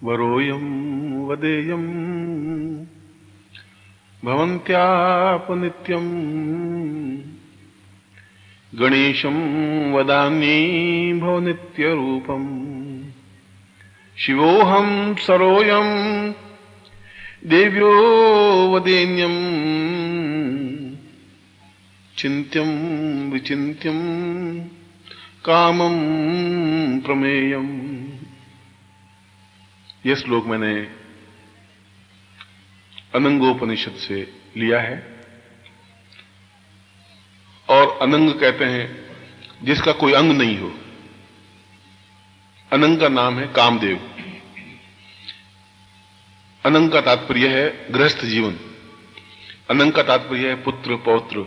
वरोऽयं वदेयं भवन्त्यापनित्यं गणेशं वदामि भवनित्यरूपम् शिवोऽहं सरोऽयं देव्यो वदेन्यं चिन्त्यं विचिन्त्यं कामं प्रमेयम्। यह श्लोक मैंने अनंगोपनिषद से लिया है। और अनंग कहते हैं जिसका कोई अंग नहीं हो। अनंग का नाम है कामदेव। अनंग का तात्पर्य है गृहस्थ जीवन। अनंग का तात्पर्य है पुत्र पौत्र।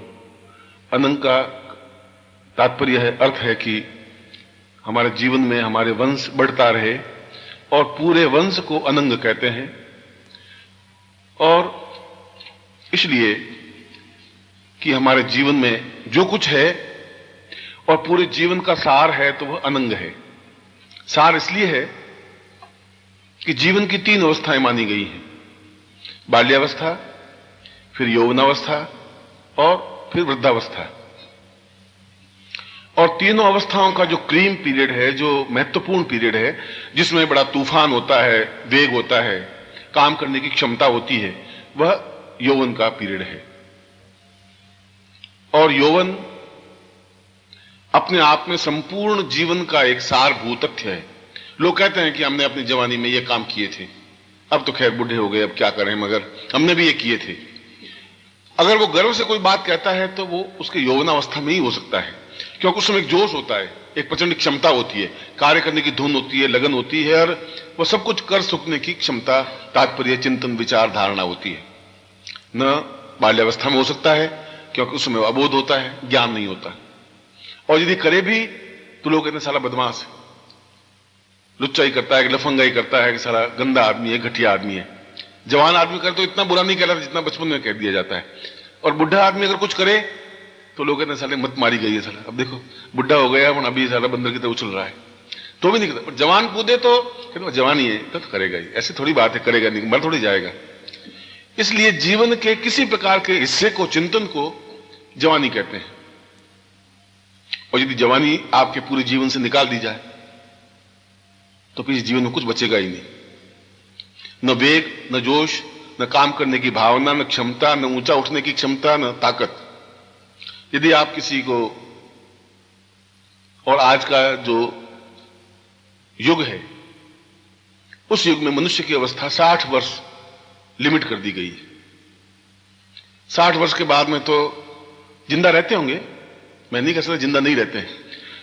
अनंग का तात्पर्य है, अर्थ है कि हमारे जीवन में हमारे वंश बढ़ता रहे, और पूरे वंश को अनंग कहते हैं। और इसलिए कि हमारे जीवन में जो कुछ है और पूरे जीवन का सार है तो वह अनंग है। सार इसलिए है कि जीवन की 3 अवस्थाएं मानी गई हैं, बाल्यावस्था, फिर यौवनावस्था और फिर वृद्धावस्था। और तीनों अवस्थाओं का जो क्रीम पीरियड है, जो महत्वपूर्ण पीरियड है, जिसमें बड़ा तूफान होता है, वेग होता है, काम करने की क्षमता होती है, वह यौवन का पीरियड है। और यौवन अपने आप में संपूर्ण जीवन का एक सारभूत तथ्य है। लोग कहते हैं कि हमने अपनी जवानी में ये काम किए थे, अब तो खैर बूढ़े हो गए, अब क्या करें, मगर हमने भी ये किए थे। अगर वो गर्व से कोई बात कहता है तो वो उसके यौवनावस्था में ही हो सकता है, क्योंकि उसमें एक जोश होता है, एक प्रचंड क्षमता होती है, कार्य करने की धुन होती है, लगन होती है, और वह सब कुछ कर सकने की क्षमता, तात्पर्य, चिंतन, विचार, धारणा होती है। न बाल्यावस्था में हो सकता है क्योंकि उसमें अबोध होता है, ज्ञान नहीं होता। और यदि करे भी तो लोग कहते हैं साला बदमाश है, लुच्चाई करता है, लफंगाई करता है, कि साला गंदा आदमी है, घटिया आदमी है। जवान आदमी करे तो इतना बुरा नहीं कहलाता जितना बचपन में कह दिया जाता है। और बुढ़ा आदमी अगर कुछ करे तो लोग कहते हैं साले मत मारी गई है साला, अब देखो बुढ़ा हो गया, अब अभी साला बंदर की तरह उछल रहा है, तो भी नहीं करता। जवान कूदे तो कहते जवान ही है तो करेगा ही, ऐसी थोड़ी बात है, करेगा नहीं, मर थोड़ी जाएगा। इसलिए जीवन के किसी प्रकार के हिस्से को, चिंतन को जवानी कहते हैं। और यदि जवानी आपके पूरे जीवन से निकाल दी जाए तो फिर जीवन में कुछ बचेगा ही नहीं। न वेग, न जोश, न काम करने की भावना, न क्षमता, न ऊंचा उठने की क्षमता, न ताकत। यदि आप किसी को, और आज का जो युग है उस युग में मनुष्य की अवस्था 60 वर्ष लिमिट कर दी गई है। 60 वर्ष के बाद में तो जिंदा रहते होंगे, मैं नहीं कह सकता जिंदा नहीं रहते हैं,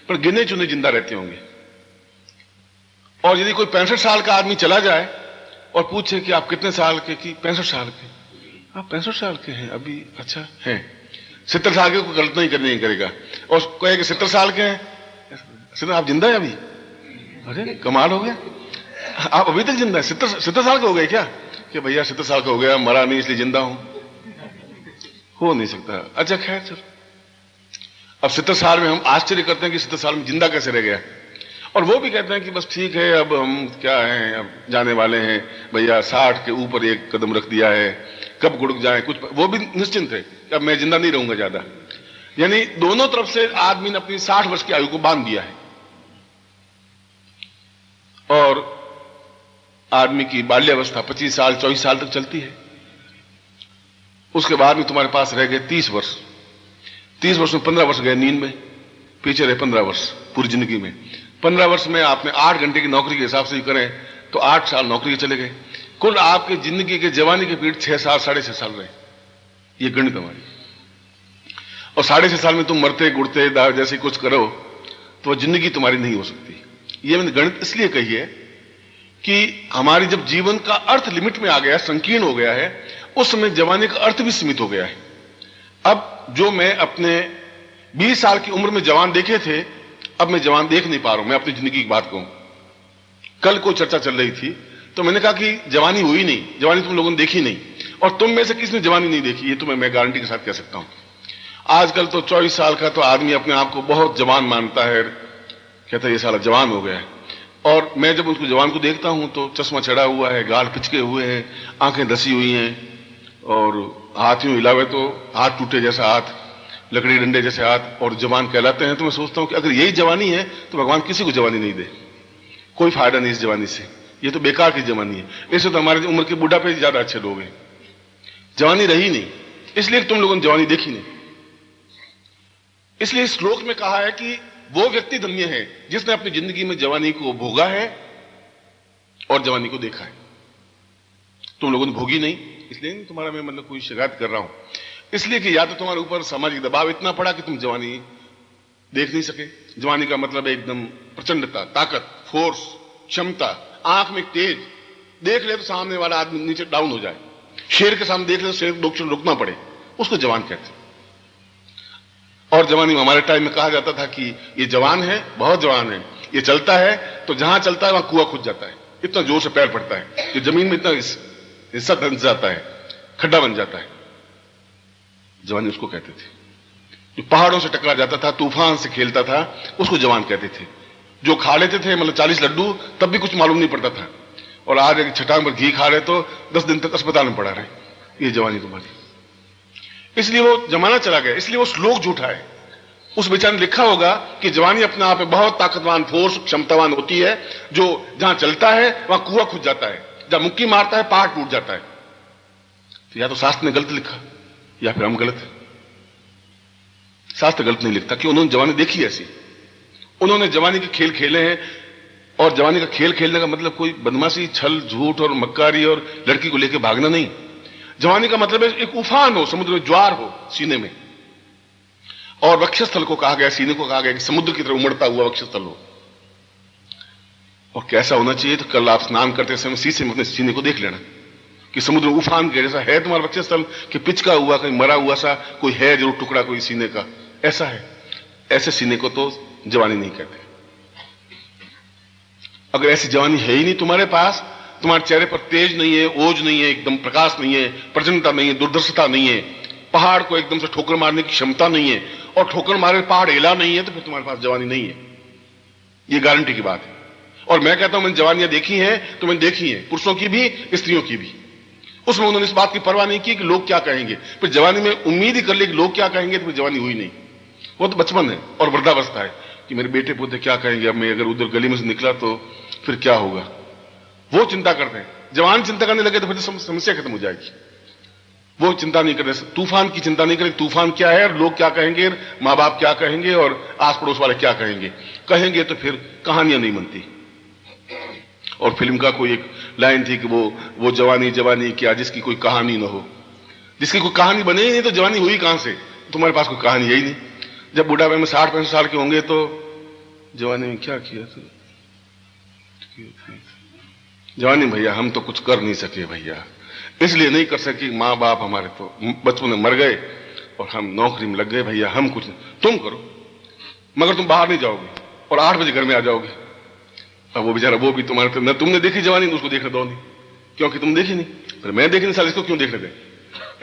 पर गिने चुने जिंदा रहते होंगे। और यदि कोई 65 साल का आदमी चला जाए और पूछे कि आप कितने साल के, कि 65 साल के, आप 65 साल के हैं अभी, अच्छा हैं। 70 साल के को गलत नहीं करेगा, और कहे कि 70 साल के हैं, आप जिंदा है अभी, अरे कमाल हो गया, आप अभी तक जिंदा है, 70 साल के हो गए क्या, कि भैया 70 साल का हो गया, मरा नहीं इसलिए जिंदा हूं, हो नहीं सकता। अच्छा खैर चल, अब 70 साल में हम आश्चर्य करते हैं कि 70 साल में जिंदा कैसे रह गया। और वो भी कहते हैं कि बस ठीक है, अब हम क्या हैं, अब जाने वाले हैं भैया, 60 के ऊपर एक कदम रख दिया है, कब गुड़क जाए कुछ, वो भी निश्चिंत है कि अब मैं जिंदा नहीं रहूंगा ज्यादा। यानी दोनों तरफ से आदमी ने अपनी 60 वर्ष की आयु को बांध दिया है। और आदमी की बाल्यावस्था 25 साल 24 साल तक चलती है। उसके बाद में तुम्हारे पास रह गए 30 वर्ष। 30 वर्ष में 15 वर्ष गए नींद में, पीछे रहे 15 वर्ष पूरी जिंदगी में। 15 वर्ष में आपने 8 घंटे की नौकरी के हिसाब से ही करें तो 8 साल नौकरी के चले गए। कुल आपके जिंदगी के जवानी के पीरियड 6 साल 6.5 साल रहे, ये गणित हमारी। और 6.5 साल में तुम मरते गुड़ते जैसे कुछ करो तो जिंदगी तुम्हारी नहीं हो सकती। ये मैंने गणित इसलिए कही है कि हमारी जब जीवन का अर्थ लिमिट में आ गया, संकीर्ण हो गया है, उस समय जवानी का अर्थ भी सीमित हो गया है। अब जो मैं अपने 20 साल की उम्र में जवान देखे थे, अब मैं जवान देख नहीं पा रहा हूं। मैं अपनी जिंदगी की बात कहूं, कल को चर्चा चल रही थी तो मैंने कहा कि जवानी हुई नहीं, जवानी तुम लोगों ने देखी नहीं, और तुम में से किसने जवानी नहीं देखी, ये तो मैं गारंटी के साथ कह सकता हूं। आजकल तो 24 साल का तो आदमी अपने आप को बहुत जवान मानता है, कहता है ये साला जवान हो गया है। और मैं जब उसको जवान को देखता हूं तो चश्मा चढ़ा हुआ है, गाल पिचके हुए हैं, आंखें धसी हुई हैं और हाथ यूं हिलावे तो हाथ टूटे जैसा हाथ, लकड़ी डंडे जैसे हाथ, और जवान कहलाते हैं। तो मैं सोचता हूं कि अगर यही जवानी है तो भगवान किसी को जवानी नहीं दे, कोई फायदा नहीं इस जवानी से, ये तो बेकार की जवानी है। इससे तो हमारी उम्र के बुढ़ापे ज्यादा अच्छे लोग हैं, जवानी रही नहीं, इसलिए तुम लोगों ने जवानी देखी नहीं। इसलिए इस श्लोक में कहा है कि वो व्यक्ति धन्य है जिसने अपनी जिंदगी में जवानी को भोगा है और जवानी को देखा है। तुम लोगों ने भोगी नहीं, इसलिए नहीं तुम्हारा मैं मतलब कोई शिकायत कर रहा हूं, इसलिए कि या तो तुम्हारे ऊपर सामाजिक दबाव इतना पड़ा कि तुम जवानी देख नहीं सके। जवानी का मतलब है एकदम प्रचंडता, ताकत, फोर्स, क्षमता, आंख में तेज, देख ले तो सामने वाला आदमी नीचे डाउन हो जाए, शेर के सामने देख ले तो शेर को रुकना पड़े, उसको जवान कहते हैं। और जवानी में हमारे टाइम में कहा जाता था कि ये जवान है, बहुत जवान है, ये चलता है तो जहां चलता है वहां कुआं खुद जाता है, इतना जोर से पैर पड़ता है कि जमीन में इतना हिस्सा धंस जाता है, खड्डा बन जाता है। जवानी उसको कहते थे। जो पहाड़ों से टकरा जाता था, तूफान से खेलता था, उसको जवान कहते थे। जो खा लेते थे मतलब 40 लड्डू तब भी कुछ मालूम नहीं पड़ता था, और आज एक छटांग पर घी खा रहे तो 10 दिन तक अस्पताल में पड़ा रहे, ये जवानी तुम्हारी। इसलिए वो जमाना चला गया, इसलिए वो श्लोक झूठा है। उस बेचारे ने लिखा होगा कि जवानी अपने आप में बहुत ताकतवान, फोर्स, क्षमतावान होती है, जो जहां चलता है वहां कुआं खुद जाता है, जहां मुक्की मारता है पहाड़ टूट जाता है। तो या तो शास्त्र ने गलत लिखा या फिर हम गलत है। शास्त्र गलत नहीं लिखता कि उन्होंने जवानी देखी ऐसी, उन्होंने जवानी के खेल खेले हैं। और जवानी का खेल खेलने का मतलब कोई बदमाशी, छल, झूठ और मक्कारी और लड़की को लेकर भागना नहीं। जवानी का मतलब है एक उफान हो, समुद्र में ज्वार हो सीने में, और वक्षस्थल को कहा गया, सीने को कहा गया कि समुद्र की तरह उमड़ता हुआ वक्षस्थल हो। और कैसा होना चाहिए, तो कल आप स्नान करते समय शीशे में अपने सीने को देख लेना कि समुद्र उफान के जैसा है तुम्हारा वक्षस्थल, कि पिचका हुआ, कहीं मरा हुआ सा कोई है जरूर टुकड़ा कोई सीने का, ऐसा है। ऐसे सीने को तो जवानी नहीं कहते। अगर ऐसी जवानी है ही नहीं तुम्हारे पास, तुम्हारे चेहरे पर तेज नहीं है, ओज नहीं है, एकदम प्रकाश नहीं है, प्रचंडता नहीं है, दुर्दर्शता नहीं है, पहाड़ को एकदम से ठोकर मारने की क्षमता नहीं है, और ठोकर मारे पहाड़ हिला नहीं है, तो फिर तुम्हारे पास जवानी नहीं है। ये गारंटी की बात है। और मैं कहता हूं मैंने जवानियां देखी हैं, तो मैंने देखी हैं, पुरुषों की भी स्त्रियों की भी। उसमें उन्होंने इस बात की परवाह नहीं की कि लोग क्या कहेंगे। फिर जवानी में उम्मीद ही कर ली कि लोग क्या कहेंगे, तो फिर जवानी हुई नहीं। वो तो बचपन है और वृद्धावस्था है कि मेरे बेटे पोते क्या कहेंगे, अब मैं अगर उधर गली में से निकला तो फिर क्या होगा, वो चिंता करते हैं। जवान चिंता करने लगे तो फिर समस्या खत्म हो जाएगी। वो चिंता नहीं कर रहे, तूफान की चिंता नहीं करें, तूफान क्या है, लोग क्या कहेंगे, माँ बाप क्या कहेंगे, और आस पड़ोस वाले क्या कहेंगे तो फिर कहानियां नहीं बनती। और फिल्म का कोई एक लाइन थी कि वो जवानी जवानी क्या जिसकी कोई कहानी ना हो। जिसकी कोई कहानी बने ही नहीं तो जवानी हुई कहां से, तुम्हारे पास कोई कहानी है ही नहीं। जब बुढ़ापे में 60-65 साल के होंगे तो जवानी में क्या किया था, जवानी भैया हम तो कुछ कर नहीं सके भैया, इसलिए नहीं कर सके, माँ बाप हमारे तो बचपन में मर गए और हम नौकरी में लग गए भैया, हम कुछ तुम करो, मगर तुम बाहर नहीं जाओगे और 8 बजे घर में आ जाओगे। अब वो बेचारा, वो भी तुम्हारे तो न तुमने देखी जवानी, उसको देखने दो नहीं, क्योंकि तुम देखी नहीं, फिर मैं देखी नहीं, साल इसको क्यों देखने दें,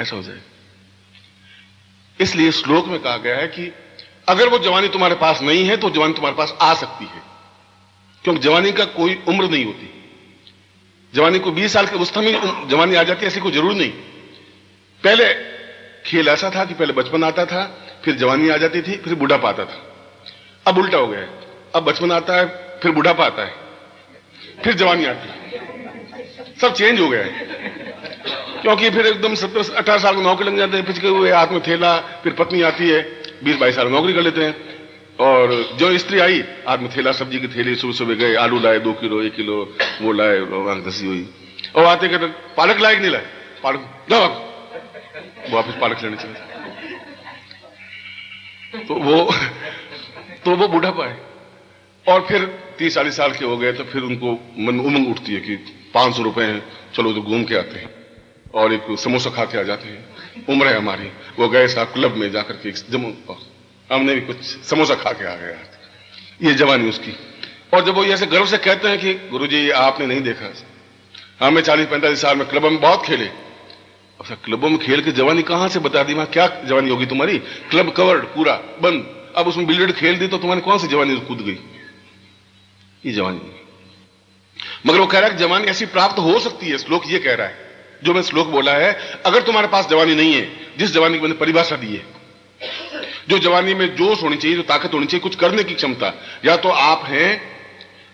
ऐसा हो जाए। इसलिए श्लोक में कहा गया है कि अगर वो जवानी तुम्हारे पास नहीं है तो जवानी तुम्हारे पास आ सकती है, क्योंकि जवानी का कोई उम्र नहीं होती। जवानी को 20 साल के उस समय जवानी आ जाती है, ऐसी कोई जरूरी नहीं। पहले खेल ऐसा था कि पहले बचपन आता था, फिर जवानी आ जाती थी, फिर बुढ़ापा आता था। अब उल्टा हो गया है, अब बचपन आता है, फिर बुढ़ापा आता है, फिर जवानी आती है, सब चेंज हो गया है। क्योंकि फिर एकदम 17-18 साल को नौकरी लग जाते हैं, पिछके हुए हाथ में थैला, फिर पत्नी आती है, 20-22 साल नौकरी कर लेते हैं, और जो स्त्री आई हाथ में थैला, सब्जी की थैली, सुबह सुबह गए, आलू लाए 2 किलो 1 किलो, वो लाए, आंख धसी हुई, और आते कहते पालक लाए नहीं लाए, पालक जाओ वापिस पालक लेने चले। तो वो बुढ़ापा है। और फिर 30-40 साल के हो गए तो फिर उनको मन उमंग उठती है कि 500 रुपए हैं, चलो तो घूम के आते हैं और एक समोसा खा के आ जाते हैं, उम्र है हमारी। वो गए साहब क्लब में जाकर के हमने भी कुछ समोसा खा के आ गया, ये जवानी उसकी। और जब वो ऐसे गर्व से कहते हैं कि गुरुजी आपने नहीं देखा, हमें 40-45 साल में क्लब में बहुत खेले। अच्छा, क्लबों में खेल के जवानी कहां से बता दी, वहां क्या जवानी होगी तुम्हारी, क्लब कवर्ड पूरा बंद, अब उसमें बिलियर्ड खेल दी तो तुम्हारी कौन सी जवानी कूद गई, ये जवानी नहीं। मगर वो कह रहा है कि जवानी ऐसी प्राप्त हो सकती है। श्लोक ये कह रहा है, जो मैं श्लोक बोला है, अगर तुम्हारे पास जवानी नहीं है, जिस जवानी की मैंने परिभाषा दी है, जो जवानी में जोश होनी चाहिए, जो ताकत होनी चाहिए, कुछ करने की क्षमता, या तो आप हैं,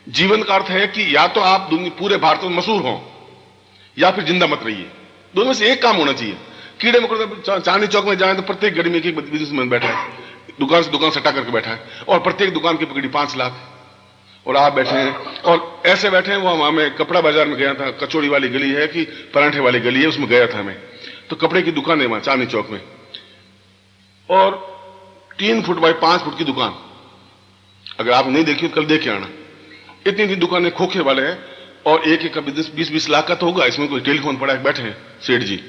जीवन का अर्थ है कि या तो आप पूरे भारत में मशहूर हो, या फिर जिंदा मत रहिए। दोनों में से एक काम होना चाहिए। कीड़े मकोड़े चांदनी चौक में जाए तो प्रत्येक गली में एक बिजनेसमैन बैठा है, दुकान से दुकान सटा करके बैठा है, और प्रत्येक दुकान की पकड़ी 5 लाख, और आप बैठे हैं, और ऐसे बैठे हैं। वहां मैं कपड़ा बाजार में गया था, कचौड़ी वाली गली है कि परांठे वाली गली है, उसमें गया था मैं, तो कपड़े की दुकान है वहां चांदनी चौक में, और 3 फुट बाई 5 फुट की दुकान, अगर आप नहीं देखी तो कल देख के आना। इतनी दुकानें खोखे वाले हैं, और एक एक का बिजनेस 20-20 लाख का तो होगा। इसमें कोई टेलीफोन पड़ा है, बैठे हैं सेठ जी,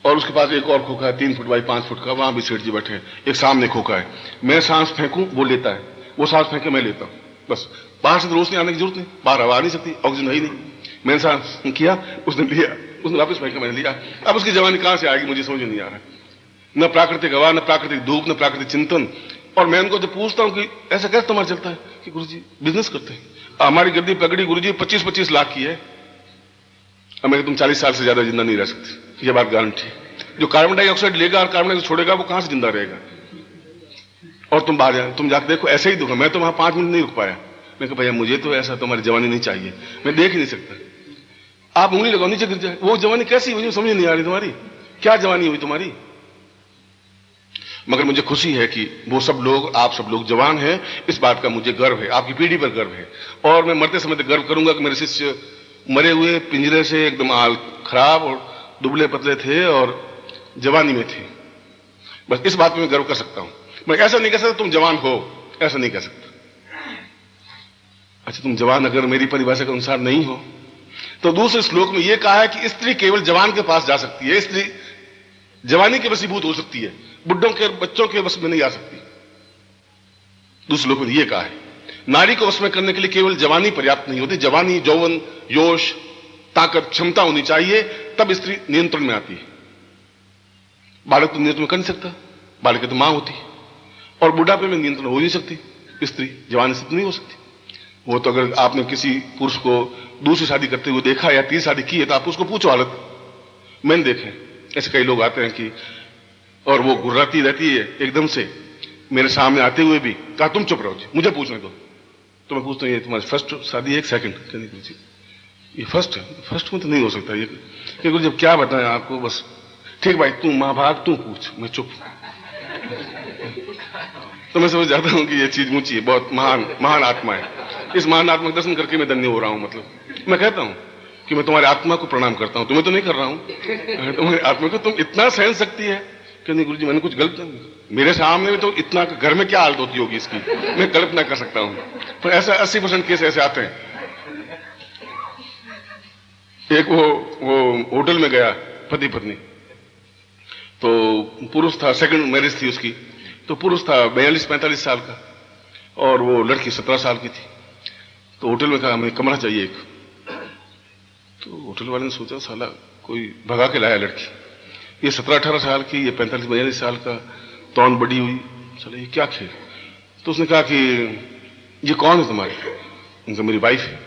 और उसके पास एक और खोखा है 3 फुट बाई 5 फुट का, वहां भी सेठ जी बैठे हैं। एक सामने खोखा है, मैं सांस फेंकूं वो लेता है, वो सांस फेंके मैं लेता हूं, बस। बाहर से रोशनी आने की जरूरत नहीं, बाहर हवा आ नहीं सकती, ऑक्सीजन है ही नहीं। मैंने सांस किया, उसने लिया, उसने वापस फेंका, मैंने लिया। अब उसकी जवानी कहां से आएगी मुझे समझ नहीं आ रहा। न प्राकृतिक हवा, न प्राकृतिक धूप, न प्राकृतिक चिंतन। और मैं उनको जब पूछता हूं कि ऐसा कैसे तुम्हारा चलता है, कि गुरुजी बिजनेस करते हैं, हमारी गद्दी पगड़ी गुरुजी 25-25 लाख की है, अब मैं तुम 40 साल से ज्यादा जिंदा नहीं रह सकते, ये बात गारंटी। जो कार्बन डाइऑक्साइड लेगा और कार्बन डाइऑक्साइड छोड़ेगा वो कहां से जिंदा रहेगा। और तुम बाहर जाए, तुम जाकर देखो, ऐसे ही दुख है। मैं तो वहां 5 मिनट नहीं रुक पाया। मैं कहा भैया मुझे तो ऐसा तुम्हारी जवानी नहीं चाहिए, मैं देख ही नहीं सकता। आप उंगली लगाओ नीचे गिर जाए। वो जवानी कैसी मुझे समझ नहीं आ रही, तुम्हारी क्या जवानी हुई तुम्हारी। मगर मुझे खुशी है कि वो सब लोग, आप सब लोग जवान हैं, इस बात का मुझे गर्व है, आपकी पीढ़ी पर गर्व है। और मैं मरते समय गर्व करूंगा कि मेरे शिष्य मरे हुए पिंजरे से एकदम हाल खराब और दुबले पतले थे और जवानी में थे। बस इस बात में मैं गर्व कर सकता हूं। मैं ऐसा नहीं कह सकता तुम जवान हो, ऐसा नहीं कह सकता। अच्छा, तुम जवान अगर मेरी परिभाषा के अनुसार नहीं हो, तो दूसरे श्लोक में यह कहा है कि स्त्री केवल जवान के पास जा सकती है, स्त्री जवानी के वशीभूत हो सकती है, बुड्ढों के बच्चों के वश में नहीं आ सकती। दूसरे श्लोक में यह कहा है नारी को वश में करने के लिए केवल जवानी पर्याप्त नहीं होती, जवानी, यौवन, जोश, ताकत, क्षमता होनी चाहिए, तब स्त्री नियंत्रण में आती है। बालक तो नियंत्रण कर नहीं सकता, बालक तो मां होती, और बुढ़ापे में नियंत्रण हो नहीं सकती स्त्री, जवानी से नहीं हो सकती। वो तो अगर आपने किसी पुरुष को दूसरी शादी करते हुए देखा या तीसरी शादी की है तो आप उसको पूछो हालत। मैंने देखे ऐसे कई लोग आते हैं कि, और वो गुर्राती रहती है एकदम से, मेरे सामने आते हुए भी कहा तुम चुप रहो जी, मुझे पूछने दो। तो मैं पूछता हूँ ये तुम्हारी फर्स्ट शादी है, एक सेकंड, ये फर्स्ट है? फर्स्ट में तो नहीं हो सकता ये, क्योंकि जब क्या बताएं आपको, बस ठीक भाई तू मां भाग, तू पूछ, मैं चुप। तो मैं समझ जाता हूं कि ये चीज ऊंची है, बहुत महान महान आत्मा है। इस महान आत्मा के दर्शन करके मैं धन्य हो रहा हूं। मतलब मैं कहता हूं कि मैं तुम्हारी आत्मा को प्रणाम करता हूं, तुम्हें तो नहीं कर रहा हूं, तुम्हारी आत्मा को। तुम इतना सहन सकती है कि नहीं गुरुजी मैंने कुछ गलत नहीं, मेरे सामने में तो इतना, घर में क्या हालत होती होगी इसकी, मैं कल्पना कर सकता हूं। पर ऐसा 80% केस ऐसे आते हैं। एक वो होटल में गया पति पत्नी, तो पुरुष था, सेकंड मैरिज थी उसकी, तो पुरुष था 42-45 साल का और वो लड़की 17 साल की थी। तो होटल में कहा हमें कमरा चाहिए एक। तो होटल वाले ने सोचा साला कोई भगा के लाया लड़की, ये 17-18 साल की, ये 45-42 साल का, तौन बड़ी हुई, चले ये क्या खेल। तो उसने कहा कि ये कौन है तुम्हारी? उनका मेरी वाइफ है।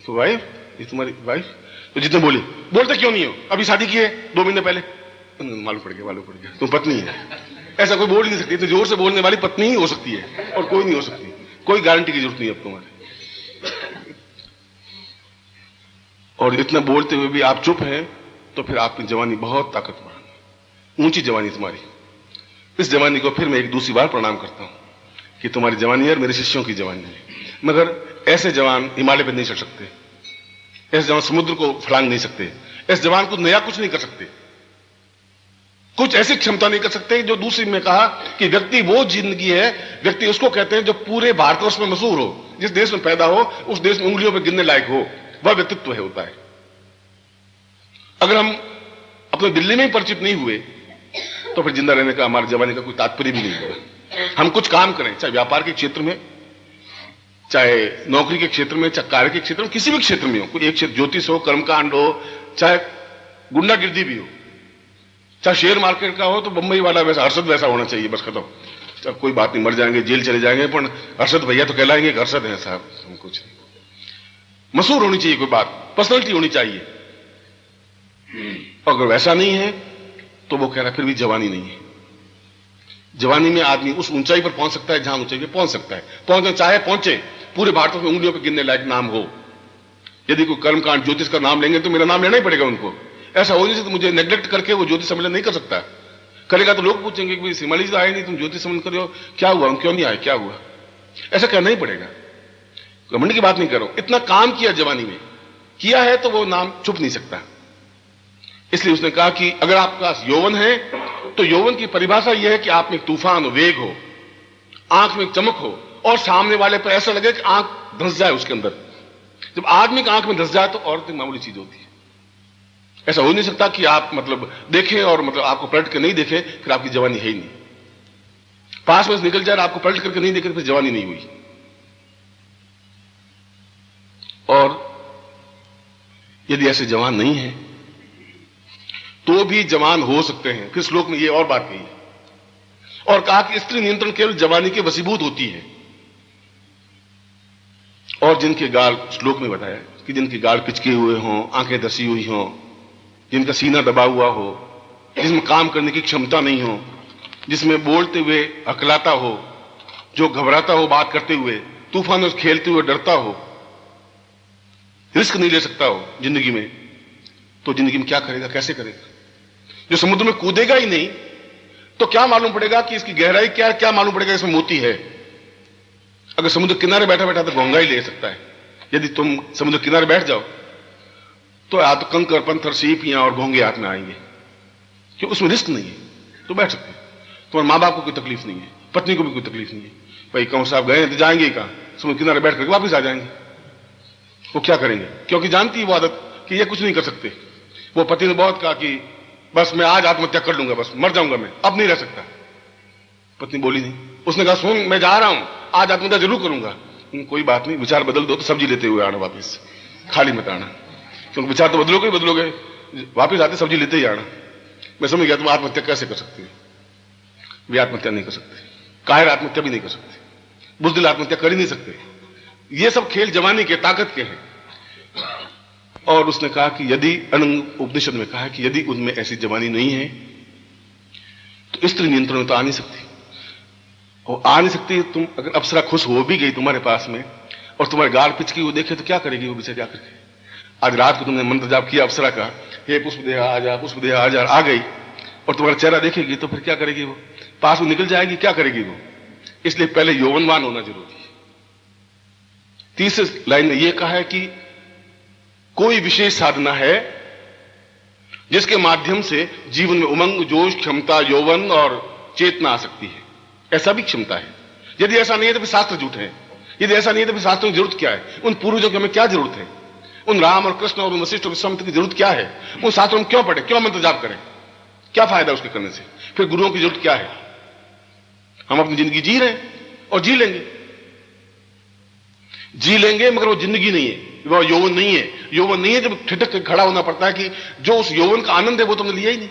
तो वाइफ, ये तुम्हारी वाइफ? तो जितने बोलते क्यों नहीं हो, अभी शादी की है 2 महीने पहले। मालूम पड़ गया तुम पत्नी है। ऐसा कोई बोल नहीं सकती, इतने जोर से बोलने वाली पत्नी ही हो सकती है और कोई नहीं हो सकती। कोई गारंटी की जरूरत नहीं अब तुम्हारे। और इतना बोलते हुए भी आप चुप हैं, तो फिर आपकी जवानी बहुत ताकतवर है, ऊंची जवानी तुम्हारी। इस जवानी को फिर मैं एक दूसरी बार प्रणाम करता हूं कि तुम्हारी जवानी है और मेरे शिष्यों की जवानी है। मगर ऐसे जवान हिमालय पर नहीं चढ़ सकते, ऐसे जवान समुद्र को फलांग नहीं सकते, ऐसे जवान को नया कुछ नहीं कर सकते, कुछ ऐसी क्षमता नहीं कर सकते। जो दूसरी में कहा कि व्यक्ति वो जिंदगी है, व्यक्ति उसको कहते हैं जो पूरे भारतवर्ष में मशहूर हो, जिस देश में पैदा हो उस देश में उंगलियों पर गिनने लायक हो, वह व्यक्तित्व है होता है। अगर हम अपने दिल्ली में ही परिचित नहीं हुए तो फिर जिंदा रहने का, हमारी जवानी का कोई तात्पर्य भी नहीं होगा। हम कुछ काम करें, चाहे व्यापार के क्षेत्र में, चाहे नौकरी के क्षेत्र में, चाहे कार्य के क्षेत्र में, किसी भी क्षेत्र में हो, कोई एक क्षेत्र, ज्योतिष हो, कर्मकांड हो, चाहे गुंडागिर्दी भी हो, चाहे शेयर मार्केट का हो, तो बंबई वाला वैसा, हर्षद वैसा होना चाहिए, बस खत्म। अब कोई बात नहीं, मर जाएंगे, जेल चले जाएंगे, पर हर्षद भैया तो कहलाएंगे कि हर्षद है साहब, हम कुछ नहीं। मशहूर होनी चाहिए कोई बात, पर्सनैलिटी होनी चाहिए। अगर वैसा नहीं है तो वो कह रहा है फिर भी जवानी नहीं है। जवानी में आदमी उस ऊंचाई पर पहुंच सकता है जहां ऊंचाई पर पहुंच सकता है, पहुंचना चाहे पहुंचे, पूरे भारत में उंगलियों पर गिनने लायक नाम हो। यदि कोई कर्मकांड ज्योतिष का नाम लेंगे तो मेरा नाम लेना ही पड़ेगा उनको। ऐसा हो नहीं सकता मुझे नेग्लेक्ट करके वो ज्योतिष सम्मेलन नहीं कर सकता। करेगा तो लोग पूछेंगे कि सिमाली जी आए नहीं, तुम ज्योतिष सम्मेलन कर रहे हो, क्या हुआ, क्यों नहीं आए, क्या हुआ? ऐसा करना ही पड़ेगा। घमंड की बात नहीं करो, इतना काम किया जवानी में, किया है तो वो नाम छुप नहीं सकता। इसलिए उसने कहा कि अगर आपके पास यौवन है तो यौवन की परिभाषा यह है कि आप में एक तूफान हो, वेग हो, आंख में एक चमक हो और सामने वाले पर ऐसा लगे कि आंख धंस जाए उसके अंदर। जब आदमी की आंख में धंस जाए तो औरत एक मामूली चीज होती है। ऐसा हो नहीं सकता कि आप मतलब देखें और मतलब आपको पलट के नहीं देखें, फिर आपकी जवानी है ही नहीं। पास में निकल जाए, आपको पलट करके नहीं देखे, फिर जवानी नहीं हुई। और यदि ऐसे जवान नहीं है तो भी जवान हो सकते हैं। फिर श्लोक में ये और बात कही और कहा कि स्त्री नियंत्रण केवल जवानी के वशीभूत होती है। और जिनके गाल, श्लोक में बताया कि जिनके गाल पिचके हुए हों, आंखें धसी हुई हों, जिनका सीना दबा हुआ हो, जिसमें काम करने की क्षमता नहीं हो, जिसमें बोलते हुए अकलाता हो, जो घबराता हो बात करते हुए, तूफानों से खेलते हुए डरता हो, रिस्क नहीं ले सकता हो जिंदगी में, तो जिंदगी में क्या करेगा, कैसे करेगा? जो समुद्र में कूदेगा ही नहीं तो क्या मालूम पड़ेगा कि इसकी गहराई क्या है, क्या मालूम पड़ेगा इसमें मोती है? अगर समुद्र किनारे बैठा बैठा तो घोंगा ही ले सकता है। यदि तुम समुद्र किनारे बैठ जाओ तो या तो कंकर, पत्थर, सीपियां और घोंगे हाथ में आएंगे, क्यों? उसमें रिस्क नहीं है, तो बैठ सकते हैं। तुम्हारे मां बाप को कोई तकलीफ नहीं है, पत्नी को भी कोई तकलीफ नहीं है। भाई कंवर साहब गए तो जाएंगे कहां? समुद्र किनारे बैठ करके वापिस आ जाएंगे। वो क्या करेंगे? क्योंकि जानती है वो आदत कि ये कुछ नहीं कर सकते। वो पति ने बहुत कहा कि बस मैं आज आत्महत्या कर लूंगा, बस मर जाऊंगा मैं, अब नहीं रह सकता। पत्नी बोली नहीं। उसने कहा सुन, मैं जा रहा हूं, आज आत्महत्या जरूर करूंगा। कोई बात नहीं, विचार बदल दो तो सब्जी लेते हुए आना वापिस, खाली मत आना, क्योंकि विचार तो बदलोगे, वापिस आते सब्जी लेते ही आना। मैं समझ गया तुम आत्महत्या कैसे कर सकते हो। वे आत्महत्या नहीं कर सकते, कायर आत्महत्या भी नहीं कर सकते, बुज़दिल आत्महत्या कर ही नहीं सकते। ये सब खेल जवानी के, ताकत के हैं। और उसने कहा कि यदि अनंग उपनिषद में कहा कि यदि उनमें ऐसी जवानी नहीं है तो स्त्री नियंत्रण में तो आ नहीं सकती। और आ नहीं सकती, तुम अगर अप्सरा खुश हो भी गई तुम्हारे पास में और तुम्हारे गाल पिचकी वो देखे तो क्या करेगी वो बेचारी आकर के? आज रात को तुमने मंत्र जाप किया अप्सरा का, हे पुष्पदेह आजा, पुष्पदेह आजा, आ गई और तुम्हारा चेहरा देखेगी तो फिर क्या करेगी? वो पास में निकल जाएगी, क्या करेगी वो? इसलिए पहले यौवनवान होना जरूरी है। तीसरी लाइन में यह कहा है कि कोई विशेष साधना है जिसके माध्यम से जीवन में उमंग, जोश, क्षमता, यौवन और चेतना आ सकती है। ऐसा भी क्षमता है। यदि ऐसा नहीं है तो फिर शास्त्र झूठे हैं। यदि ऐसा नहीं है तो फिर शास्त्रों की जरूरत क्या है? उन पूर्वजों की हमें क्या जरूरत है? उन राम और कृष्ण और उन वशिष्ठ और विश्वामित्र की जरूरत क्या है? उन शास्त्रों में क्यों पढ़े, क्यों मंत्र जाप करें? क्या फायदा उसके करने से? फिर गुरुओं की जरूरत क्या है? हम अपनी जिंदगी जी रहे हैं और जी लेंगे मगर वो जिंदगी नहीं है, वो यौवन नहीं है। यौवन नहीं है जब ठिठक के खड़ा होना पड़ता है कि जो उस यौवन का आनंद है वो तुमने लिया ही नहीं।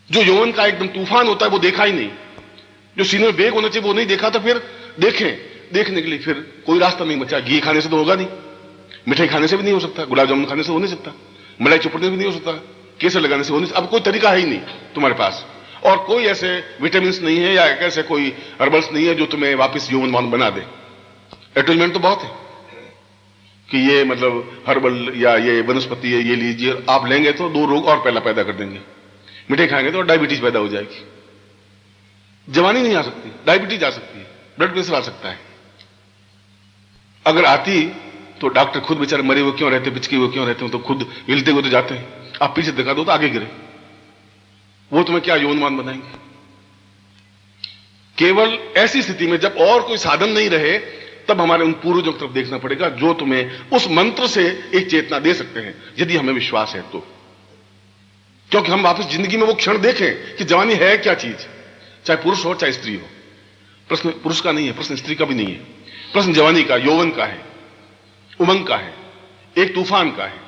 जो यौवन का एकदम तूफान होता है वो देखा ही नहीं। जो सीने में वेग होना चाहिए वो नहीं देखा, तो फिर देखने के लिए फिर कोई रास्ता नहीं बचा। घी खाने से तो होगा नहीं, मिठाई खाने से भी नहीं हो सकता, गुलाब जामुन खाने से हो नहीं सकता, मलाई चुपड़ने से भी नहीं हो सकता, केसर लगाने से हो नहीं सकता। अब कोई तरीका है ही नहीं तुम्हारे पास, और कोई ऐसे विटामिन नहीं है या ऐसे कोई हर्बल्स नहीं है जो तुम्हें वापस यौवनवान बना दे। एडवर्टाइजमेंट तो बहुत है कि ये मतलब हर्बल या ये वनस्पति है, ये लीजिए, आप लेंगे तो 2 रोग और पहला पैदा कर देंगे। मिठाई खाएंगे तो डायबिटीज पैदा हो जाएगी, जवानी नहीं आ सकती, डायबिटीज आ सकती है, ब्लड प्रेशर आ सकता है। अगर आती तो डॉक्टर खुद बेचारे मरे हुए क्यों रहते, पिचके हुए क्यों रहते हैं, तो खुद हिलते हुए तो जाते हैं। आप पीछे दिखा दो तो आगे गिरे, वो तुम्हें क्या यौवनवान बनाएंगे? केवल ऐसी स्थिति में जब और कोई साधन नहीं रहे तब हमारे उन पूर्वजों की तरफ देखना पड़ेगा जो तुम्हें उस मंत्र से एक चेतना दे सकते हैं, यदि हमें विश्वास है तो। क्योंकि हम वापस जिंदगी में वो क्षण देखें कि जवानी है क्या चीज, चाहे पुरुष हो चाहे स्त्री हो। प्रश्न पुरुष का नहीं है, प्रश्न स्त्री का भी नहीं है, प्रश्न जवानी का, यौवन का है, उमंग का है, एक तूफान का है।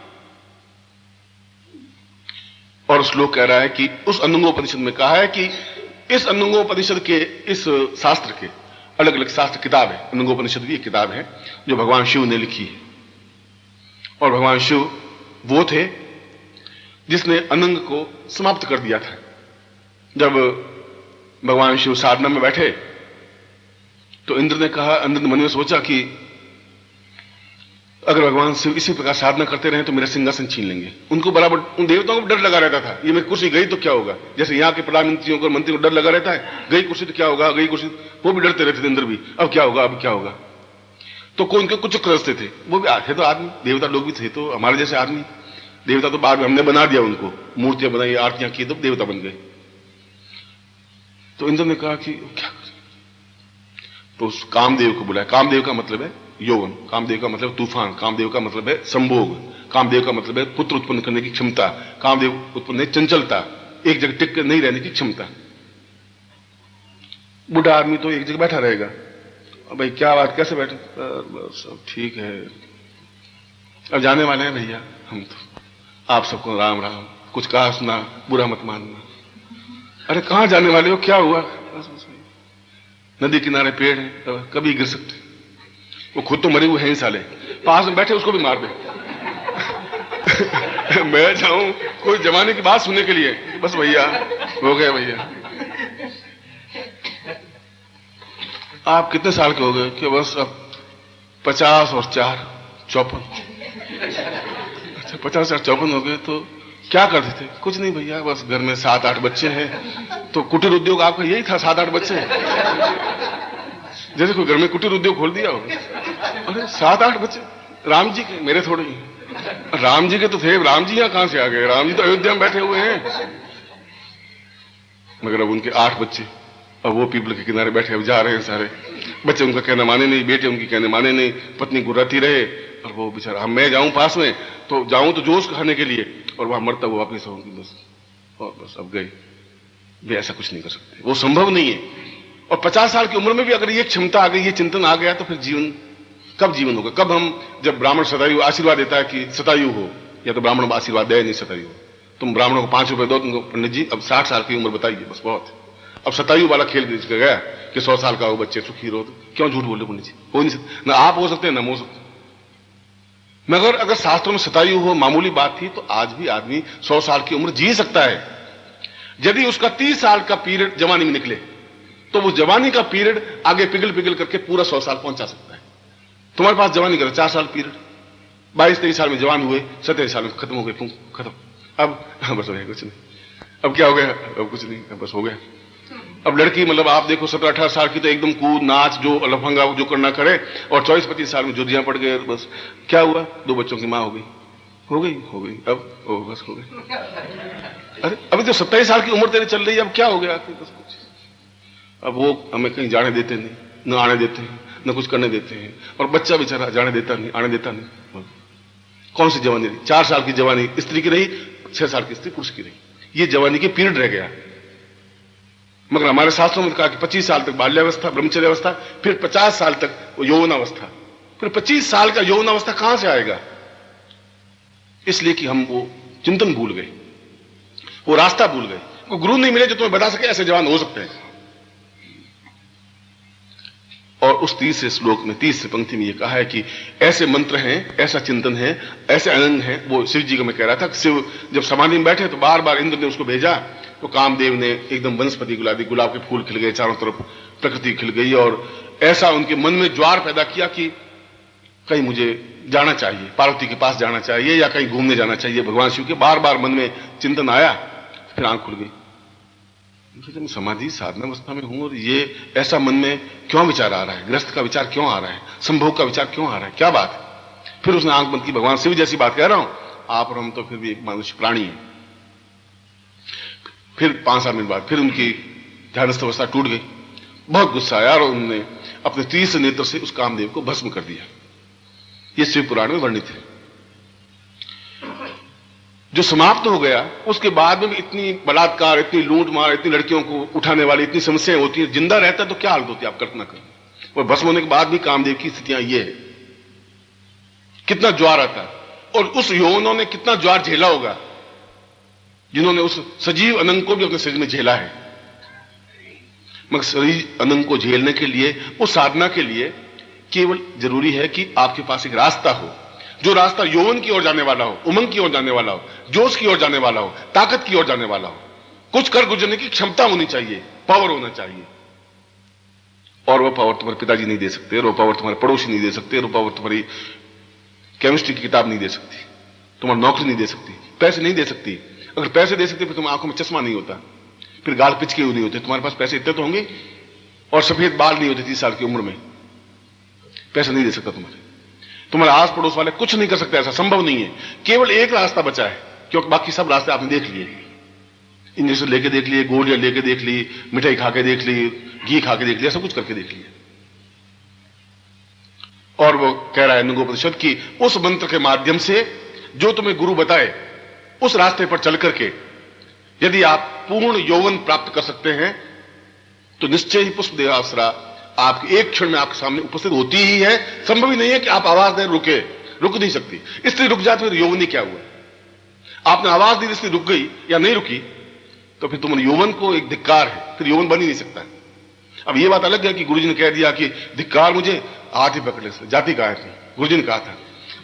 और श्लोक कह रहा है कि उस अन्नंगोपनिषद में कहा है कि इस अन्नंगोपनिषद के, इस शास्त्र के अलग अलग शास्त्र किताब है। अन्नंगोपनिषद भी एक किताब है जो भगवान शिव ने लिखी है, और भगवान शिव वो थे जिसने अनंग को समाप्त कर दिया था। जब भगवान शिव साधना में बैठे तो इंद्र ने कहा, इंद्र ने मन में सोचा कि अगर भगवान शिव इसी प्रकार साधना करते रहे तो मेरा सिंहासन छीन लेंगे। उनको बराबर उन देवताओं को डर लगा रहता था, ये मेरी कुर्सी गई तो क्या होगा, जैसे यहाँ के प्रधानमंत्रियों को मंत्री को डर लगा रहता है, गई कुर्सी तो क्या होगा, गई कुर्सी, वो भी डरते रहते थे इंद्र भी, अब क्या होगा, अब क्या होगा। तो कोई उनके कुछ रचते थे, वो भी थे तो आदमी, देवता लोग भी थे तो हमारे जैसे आदमी। देवता तो बाद में हमने बना दिया, उनको मूर्तियां बनाई, आरतियां की, तो देवता बन गए। तो इंद्र ने कहा कि क्या करें, तो उस कामदेव को बुलाया। कामदेव का मतलब है यौवन, कामदेव का मतलब तूफान, कामदेव का मतलब है संभोग, कामदेव का मतलब है पुत्र उत्पन्न करने की क्षमता, कामदेव उत्पन्न है चंचलता, एक जगह टिक कर नहीं रहने की क्षमता। बूढ़ा आदमी तो एक जगह बैठा रहेगा, भाई क्या बात, कैसे बैठे, सब ठीक है, अब जाने वाले हैं भैया हम तो, आप सबको राम राम, कुछ कहा सुना, बुरा मत मानना। अरे कहां जाने वाले हो, क्या हुआ, बस नदी किनारे पेड़ है, कभी गिर सकते, वो खुद तो मरे हुए हैं साले, पास में बैठे उसको भी मार दे। मैं जाऊं कोई जमाने की बात सुनने के लिए, बस भैया हो गया भैया। आप कितने साल के हो गए कि बस अब 50 और 4 54। अच्छा 50 और 54 हो गए, तो क्या करते थे, कुछ नहीं भैया, बस घर में 7-8 बच्चे हैं, तो कुटीर उद्योग आपका यही था, 7-8 बच्चे हैं, जैसे कोई घर में कुटीर उद्योग खोल दिया हो। अरे 7-8 बच्चे, राम जी के, मेरे थोड़े ही, राम जी के तो थे, राम जी यहां कहां से आ गए, राम जी तो अयोध्या में बैठे हुए हैं, मगर अब उनके 8 बच्चे, अब वो पीपल के किनारे बैठे, अब जा रहे हैं सारे बच्चे, उनका कहना माने नहीं, बेटे उनकी कहने माने नहीं, पत्नी गुर्राती रहे, और वो बेचारा, हम मैं जाऊं पास में तो जाऊं तो जोश खाने के लिए, और वहां मरता हुआ वापिस आऊंगी बस, और बस अब गए। वे ऐसा कुछ नहीं कर सकते, वो संभव नहीं है। और 50 साल की उम्र में भी अगर ये क्षमता आ गई, ये चिंतन आ गया, तो फिर जीवन कब जीवन होगा, कब हम, जब ब्राह्मण शतायु आशीर्वाद देता है कि शतायु हो, या तो ब्राह्मण आशीर्वाद दे नहीं शतायु हो, तुम ब्राह्मणों को 5 रुपए दो, तुमको पंडित जी अब 60 साल की उम्र बताइए, बस बहुत, अब शतायु वाला खेल गया कि 100 साल का हो बच्चे सुखी रहो, तो क्यों झूठ बोले पंडित जी, हो नहीं सकते, ना आप हो सकते हैं ना हो सकते। मगर अगर शास्त्रों में शतायु हो मामूली बात थी, तो आज भी आदमी 100 साल की उम्र जी सकता है, यदि उसका 30 साल का पीरियड जवानी में निकले, तो वो जवानी का पीरियड आगे पिघल पिघल करके पूरा 100 साल पहुंचा सकता है। तुम्हारे पास जवानी का 4 साल पीरियड, 22-23 साल में जवान हुए, 27 साल में खत्म हो गए, खत्म, अब बस हो गया, कुछ नहीं, अब क्या हो गया, अब कुछ नहीं, अब बस हो गया। अब लड़की मतलब आप देखो 17-18 साल की तो एकदम कूद नाच जो लफंगा जो करना करे, और 24-25 साल में जुदियां पड़ गए, बस क्या हुआ, 2 बच्चों की मां हो गई, अब बस हो गई। अरे अभी तो 27 साल की उम्र तेरी चल रही है, अब क्या हो गया, बस कुछ, अब वो हमें कहीं जाने देते नहीं, न आने देते हैं, न कुछ करने देते हैं, और बच्चा बेचारा जाने देता नहीं, आने देता नहीं। कौन सी जवानी रही, 4 साल की जवानी स्त्री की रही, 6 साल की स्त्री पुरुष की रही, ये जवानी की पीरियड रह गया। मगर हमारे शास्त्रों में कहा कि 25 साल तक बाल्यावस्था, ब्रह्मचर्य अवस्था, फिर 50 साल तक यौवनावस्था, फिर 25 साल का यौवनावस्था कहां से आएगा, इसलिए कि हम वो चिंतन भूल गए, वो रास्ता भूल गए, कोई गुरु नहीं मिले जो तुम्हें बता सके ऐसे जवान हो सकते हैं। और उस 30 श्लोक में 30 पंक्ति में ये कहा है कि ऐसे मंत्र हैं, ऐसा चिंतन है, ऐसे अनंग हैं। वो शिव जी को मैं कह रहा था, शिव जब समाधि में बैठे तो बार बार इंद्र ने उसको भेजा, तो कामदेव ने एकदम वनस्पति गुलाबी, गुलाब के फूल खिल गए, चारों तरफ प्रकृति खिल गई, और ऐसा उनके मन में ज्वार पैदा किया कि कहीं मुझे जाना चाहिए, पार्वती के पास जाना चाहिए, या कहीं घूमने जाना चाहिए। भगवान शिव के बार बार मन में चिंतन आया, फिर आंख खुल गई, मैं समाधि साधना अवस्था में हूं, और ये ऐसा मन में क्यों विचार आ रहा है, ग्रस्त का विचार क्यों आ रहा है, संभोग का विचार क्यों आ रहा है, क्या बात है। फिर उसने आंख बंद की, भगवान शिव जैसी बात कह रहा हूं, आप और हम तो फिर भी एक मनुष्य प्राणी है। फिर 5-7 मिनट बाद फिर उनकी ध्यानस्थ अवस्था टूट गई, बहुत गुस्सा आया, और उन्होंने अपने तीसरे नेत्र से उस कामदेव को भस्म कर दिया। ये शिव पुराण में वर्णित है। जो समाप्त हो गया, उसके बाद में भी इतनी बलात्कार, इतनी लूट मार, इतनी लड़कियों को उठाने वाली इतनी समस्याएं होती है, जिंदा रहता है तो क्या हालत होती है, आप कल्पना करें। और भस्म होने के बाद भी कामदेव की स्थितियां ये है, कितना ज्वार आता है, और उस यौवनों ने कितना ज्वार झेला होगा, जिन्होंने उस सजीव अनंग को भी अपने शरीर में झेला है। मगर सजीव अनंग को झेलने के लिए, उस साधना के लिए केवल जरूरी है कि आपके पास एक रास्ता हो, जो रास्ता यौवन की ओर जाने वाला हो, उमंग की ओर जाने वाला हो, जोश की ओर जाने वाला हो, ताकत की ओर जाने वाला हो, कुछ कर गुजरने की क्षमता होनी चाहिए, पावर होना चाहिए। और वो पावर तुम्हारे पिताजी नहीं दे सकते, वो पावर तुम्हारे पड़ोसी नहीं दे सकते, वो पावर तुम्हारी केमिस्ट्री की किताब नहीं दे सकती, तुम्हारी नौकरी नहीं दे सकती, पैसे नहीं दे सकती। अगर पैसे दे सकते फिर तुम्हारी आंखों में चश्मा नहीं होता, फिर गाल पिचके हुए नहीं होते। तुम्हारे पास पैसे इतने तो होंगे, और सफेद बाल नहीं होते 30 साल की उम्र में। पैसा नहीं दे सकता तुम्हारे आस पड़ोस वाले कुछ नहीं कर सकते, ऐसा संभव नहीं है। केवल एक रास्ता बचा है, क्योंकि बाकी सब रास्ते आपने देख लिए, इंजेक्शन लेके देख लिए, गोलियां लेके देख ली, मिठाई खा के देख ली, घी खा के देख लिया, सब कुछ करके देख लिया। और वो कह रहा है नंगोपनिषद की उस मंत्र के माध्यम से जो तुम्हें गुरु बताए, उस रास्ते पर चल करके यदि आप पूर्ण यौवन प्राप्त कर सकते हैं तो निश्चय ही पुष्पदेहावसरा आपके एक क्षण में आपके सामने उपस्थित होती ही है। संभव ही नहीं है कि आप आवाज दें रुके, रुक नहीं सकती। स्त्री रुक जाती फिर यौवन ही क्या हुआ? आपने आवाज दी, स्त्री रुक गई या नहीं रुकी, तो फिर तुम्हारे यौवन को एक धिक्कार है, फिर यौवन बन ही नहीं सकता। अब यह बात अलग है कि गुरुजी ने कह दिया कि धिक्कार मुझे, हाथ ही पकड़ ले, जाति का है। गुरुजी ने कहा था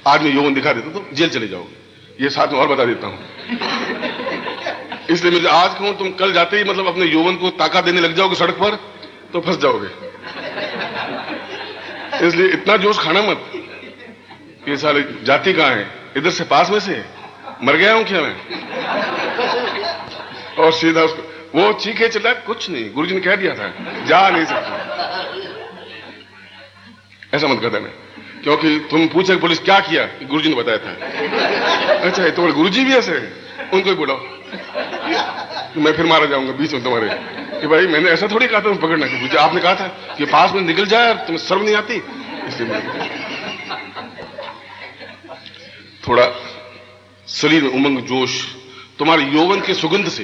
आज मैं यौवन दिखा देता तो जेल चले जाओगे। ये साथ में और बता देता हूं, इसलिए मुझे आज कहूं तुम कल जाते ही मतलब अपने यौवन को ताकत देने लग जाओगे सड़क पर तो फंस जाओगे। इसलिए इतना जोश खाना मत कि साले जाति कहां है, इधर से पास में से मर गया हूं क्या मैं? और सीधा उसको वो चीखे चला, कुछ नहीं, गुरुजी ने कह दिया था जा नहीं सकते। ऐसा मत कर देना, क्योंकि तुम पूछे पुलिस क्या किया, गुरुजी ने बताया था। अच्छा तुम्हारे गुरुजी भी ऐसे हैं, उनको ही बुलाओ, तो मैं फिर मारा जाऊंगा बीच में तुम्हारे कि भाई मैंने ऐसा थोड़ी कहा था तुम्हें पकड़ना, कि आपने कहा था कि पास में निकल जाए, तुम्हें शर्म नहीं आती। इसलिए थोड़ा शरीर में उमंग जोश, तुम्हारे यौवन के सुगंध से,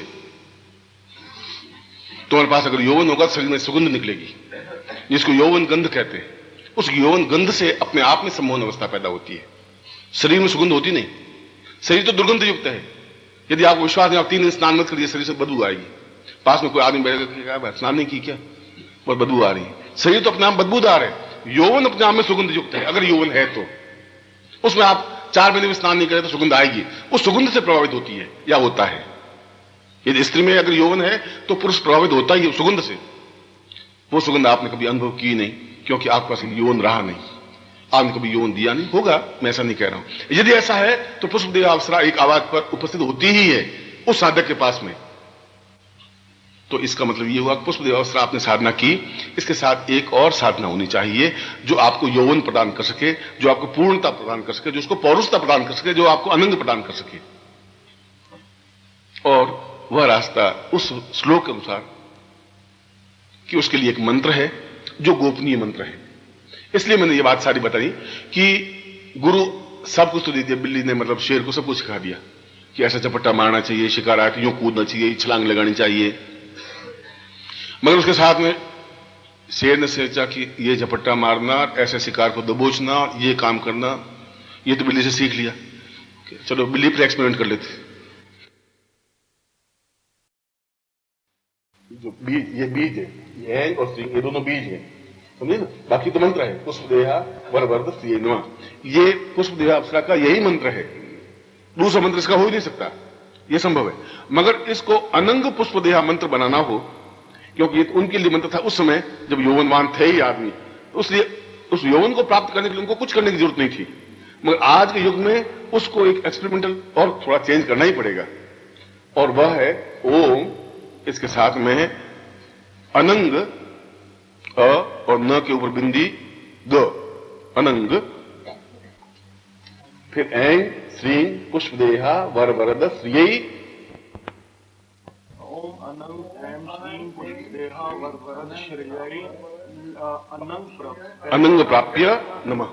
तुम्हारे पास अगर यौवन होगा शरीर में सुगंध निकलेगी, जिसको यौवन गंध कहते हैं। उस यौवन गंध से अपने आप में सम्मोहन अवस्था पैदा होती है। शरीर में सुगंध होती नहीं, शरीर तो दुर्गंध युक्त है। यदि आपको विश्वास नहीं, आप 3 दिन स्नान मत करिए, शरीर से बदबू आएगी। पास में कोई आदमी बैठेगा, स्नान नहीं की क्या, बहुत बदबू आ रही है। शरीर तो अपने आप बदबूदार है, यौवन अपने आप में सुगंध युक्त है। अगर यौवन है तो उसमें आप 4 महीने में स्नान नहीं करें तो सुगंध आएगी, उस सुगंध से प्रभावित होती है या होता है। यदि स्त्री में अगर यौवन है तो पुरुष प्रभावित होता ही सुगंध से। वो सुगंध आपने कभी अनुभव की नहीं, क्योंकि आपके पास यौवन रहा नहीं, आपने कभी यौवन दिया नहीं होगा, मैं ऐसा नहीं कह रहा हूं। यदि ऐसा है तो पुष्पदेहावसरा एक आवाज पर उपस्थित होती ही है उस साधक के पास में। तो इसका मतलब ये हुआ पुष्पदेहावसरा आपने साधना की, इसके साथ एक और साधना होनी चाहिए जो आपको यौवन प्रदान कर सके, जो आपको पूर्णता प्रदान कर सके, जो उसको पौरुषता प्रदान कर सके, जो आपको अनंग प्रदान कर सके। और वह रास्ता उस श्लोक के अनुसार कि उसके लिए एक मंत्र है जो गोपनीय मंत्र है। इसलिए मैंने ये बात सारी बताई कि गुरु सब कुछ तो दे दिया, बिल्ली ने मतलब शेर को सब कुछ सिखा दिया कि ऐसा चपट्टा मारना चाहिए, शिकार आए तो यूं कूदना चाहिए, छलांग लगानी चाहिए। मगर उसके साथ में शेर ने सोचा कि ये झपट्टा मारना, ऐसे शिकार को दबोचना, ये काम करना, ये तो बिल्ली से सीख लिया, चलो बिल्ली पर एक्सपेरिमेंट कर लेते। जो बीज, ये बीज है, ये एंग और स्ट्रिंग, ये दोनों बीज है, समझे ना। बाकी तो मंत्र है, पुष्पदेहा वरवर्ध श्रिये नमः, ये पुष्पदेहावसरा का यही मंत्र है, दूसरा मंत्र इसका हो ही नहीं सकता, ये संभव है। मगर इसको अनंग पुष्पदेहा मंत्र बनाना हो, क्योंकि ये उनके लिए मंत्र था उस समय जब यौवनवान थे ही आदमी, उसलिए उस यौवन को प्राप्त करने के लिए उनको कुछ करने की जरूरत नहीं थी। मगर आज के युग में उसको एक एक्सपेरिमेंटल और थोड़ा चेंज करना ही पड़ेगा, और वह है ओम, इसके साथ में अनंग, अ और न के ऊपर बिंदी ग, अनंग, फिर एंग श्रीं पुष्पदेहा वरवरद श्रियै, ओम अनंग ऐं श्रीं पुष्पदेहा वरवरद श्रियै अनंग प्राप्य नमः।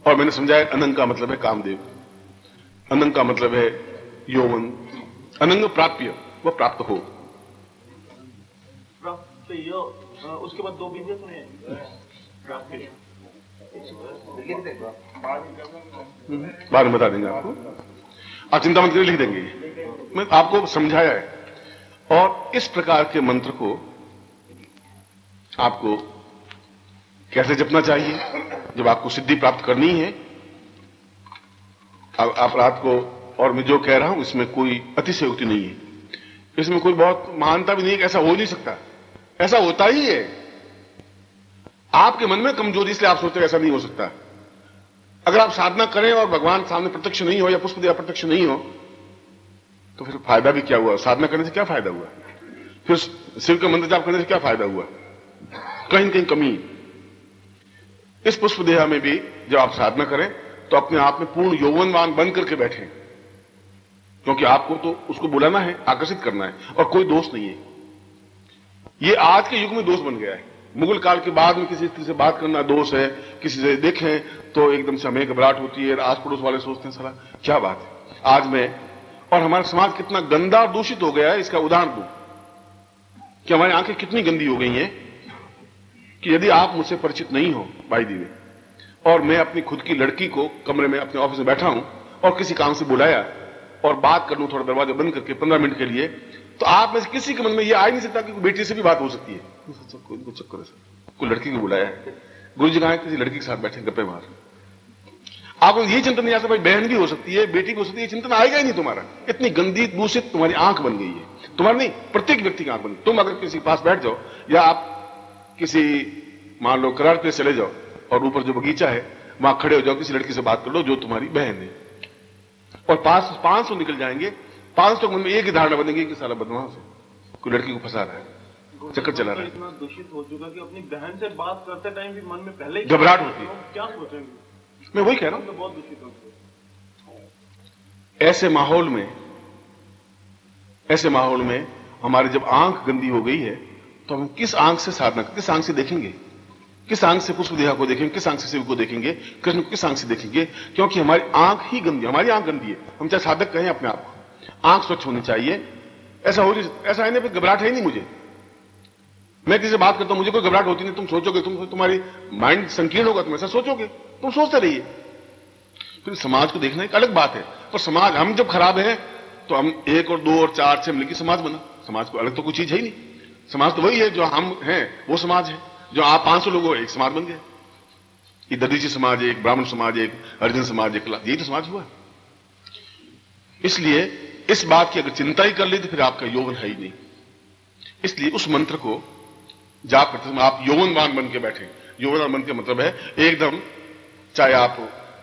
और मैंने समझाया अनंग का मतलब है कामदेव, अनंग का मतलब है यौवन, अनंग प्राप्य वह प्राप्त हो। उसके बाद 2 बीजें सुने बाद में बता देंगे आपको, आप चिंता मत करिए, लिख देंगे, मैं आपको समझाया है। और इस प्रकार के मंत्र को आपको कैसे जपना चाहिए, जब आपको सिद्धि प्राप्त करनी है अब आप रात को, और मैं जो कह रहा हूं इसमें कोई अतिशयोक्ति नहीं है, इसमें कोई बहुत महानता भी नहीं है कि ऐसा हो नहीं सकता, ऐसा होता ही है। आपके मन में कमजोरी इसलिए आप सोचते हैं ऐसा नहीं हो सकता। अगर आप साधना करें और भगवान सामने प्रत्यक्ष नहीं हो या पुष्पदेव प्रत्यक्ष नहीं हो तो फिर फायदा भी क्या हुआ? साधना करने से क्या फायदा हुआ? फिर शिव का मंत्र जाप करने से क्या फायदा हुआ? कहीं न कहीं कमी। इस पुष्पदेह में भी जब आप साधना करें तो अपने आप में पूर्ण यौवनवान बन करके बैठे, क्योंकि आपको तो उसको बुलाना है, आकर्षित करना है, और कोई दोष नहीं है। ये आज के युग में दोष बन गया है। मुगल काल के बाद में किसी स्त्री से बात करना दोष है, किसी से देखें तो एकदम से हमें घबराहट होती है, आस पड़ोस वाले सोचते हैं साला क्या बात है। आज में और हमारा समाज कितना गंदा और दूषित हो गया है, इसका उदाहरण दूं कि हमारी आंखें कितनी गंदी हो गई हैं कि यदि आप मुझसे परिचित नहीं हो भाई दीदी, और मैं अपनी खुद की लड़की को कमरे में अपने ऑफिस में बैठा हूं और किसी काम से बुलाया और बात कर लूं थोड़ा दरवाजा बंद करके 15 मिनट के लिए, तो आप में से किसी के मन में यह आ ही नहीं सकता कि बेटी से भी बात हो सकती है। कोई चक्कर है सर, कोई लड़की को बुलाया है, गुरु जी कहा है किसी लड़की के साथ बैठे गप्पे मार, आपको यही चिंतन नहीं आता भाई बहन भी हो सकती है, बेटी भी हो सकती है, चिंतन आएगा ही नहीं तुम्हारा। इतनी गंदी दूषित तुम्हारी आंख बन गई है, तुम्हारी नहीं प्रत्येक व्यक्ति की आंख बन गई। तुम अगर किसी के पास बैठ जाओ या आप किसी मान लो करार पे चले जाओ और ऊपर जो बगीचा है वहां खड़े हो जाओ, किसी लड़की से बात कर लो जो तुम्हारी बहन है, और 500 निकल जाएंगे, 500 मन में एक ही धारणा बनेगी कि साला बदमाश है, कोई लड़की को फंसा रहा है, चक्कर चला रहा है। इतना दूषित हो चुका कि अपनी बहन से बात करते टाइम भी मन में पहले ही घबराहट होती है। क्या सोचेंगे? मैं वही कह रहा हूं, बहुत दूषित हो गया। ऐसे माहौल में हमारी जब आंख गंदी हो गई है तो हम किस आंख से साधना, किस आंख से देखेंगे, किस आंख से पुष्पदेहा को देखेंगे, किस आंख से शिव को देखेंगे, कृष्ण को किस आंख से देखेंगे? क्योंकि हमारी आंख ही गंदी, हमारी आंख गंदी है। हम चाहे साधक कहें अपने आप को, आंख स्वच्छ होनी चाहिए। ऐसा हो नहीं, ऐसा है नहीं, घबराहट है नहीं मुझे। मैं किसी से बात करता हूं मुझे कोई घबराहट होती नहीं, तुम सोचोगे, तुम्हारी माइंड संकीर्ण होगा, तुम ऐसा सोचोगे, तुम सोचते रहिए। फिर समाज को देखना एक अलग बात है, पर समाज हम जब खराब है तो हम 1 और 2 और 4 से मिलकर समाज बना। समाज को अलग तो कोई चीज है ही नहीं, समाज तो वही है जो हम हैं, वो समाज है। जो आप 500 लोग हो एक समाज बन गया, ये दधीची समाज, एक ब्राह्मण समाज, एक हरिजन समाज, एक यही तो समाज हुआ। इसलिए इस बात की अगर चिंता ही कर ली तो फिर आपका यौवन है ही नहीं। इसलिए उस मंत्र को जाप करते समय आप यौवनवान बन के बैठे। यौवनवान बन के मतलब है एकदम, चाहे आप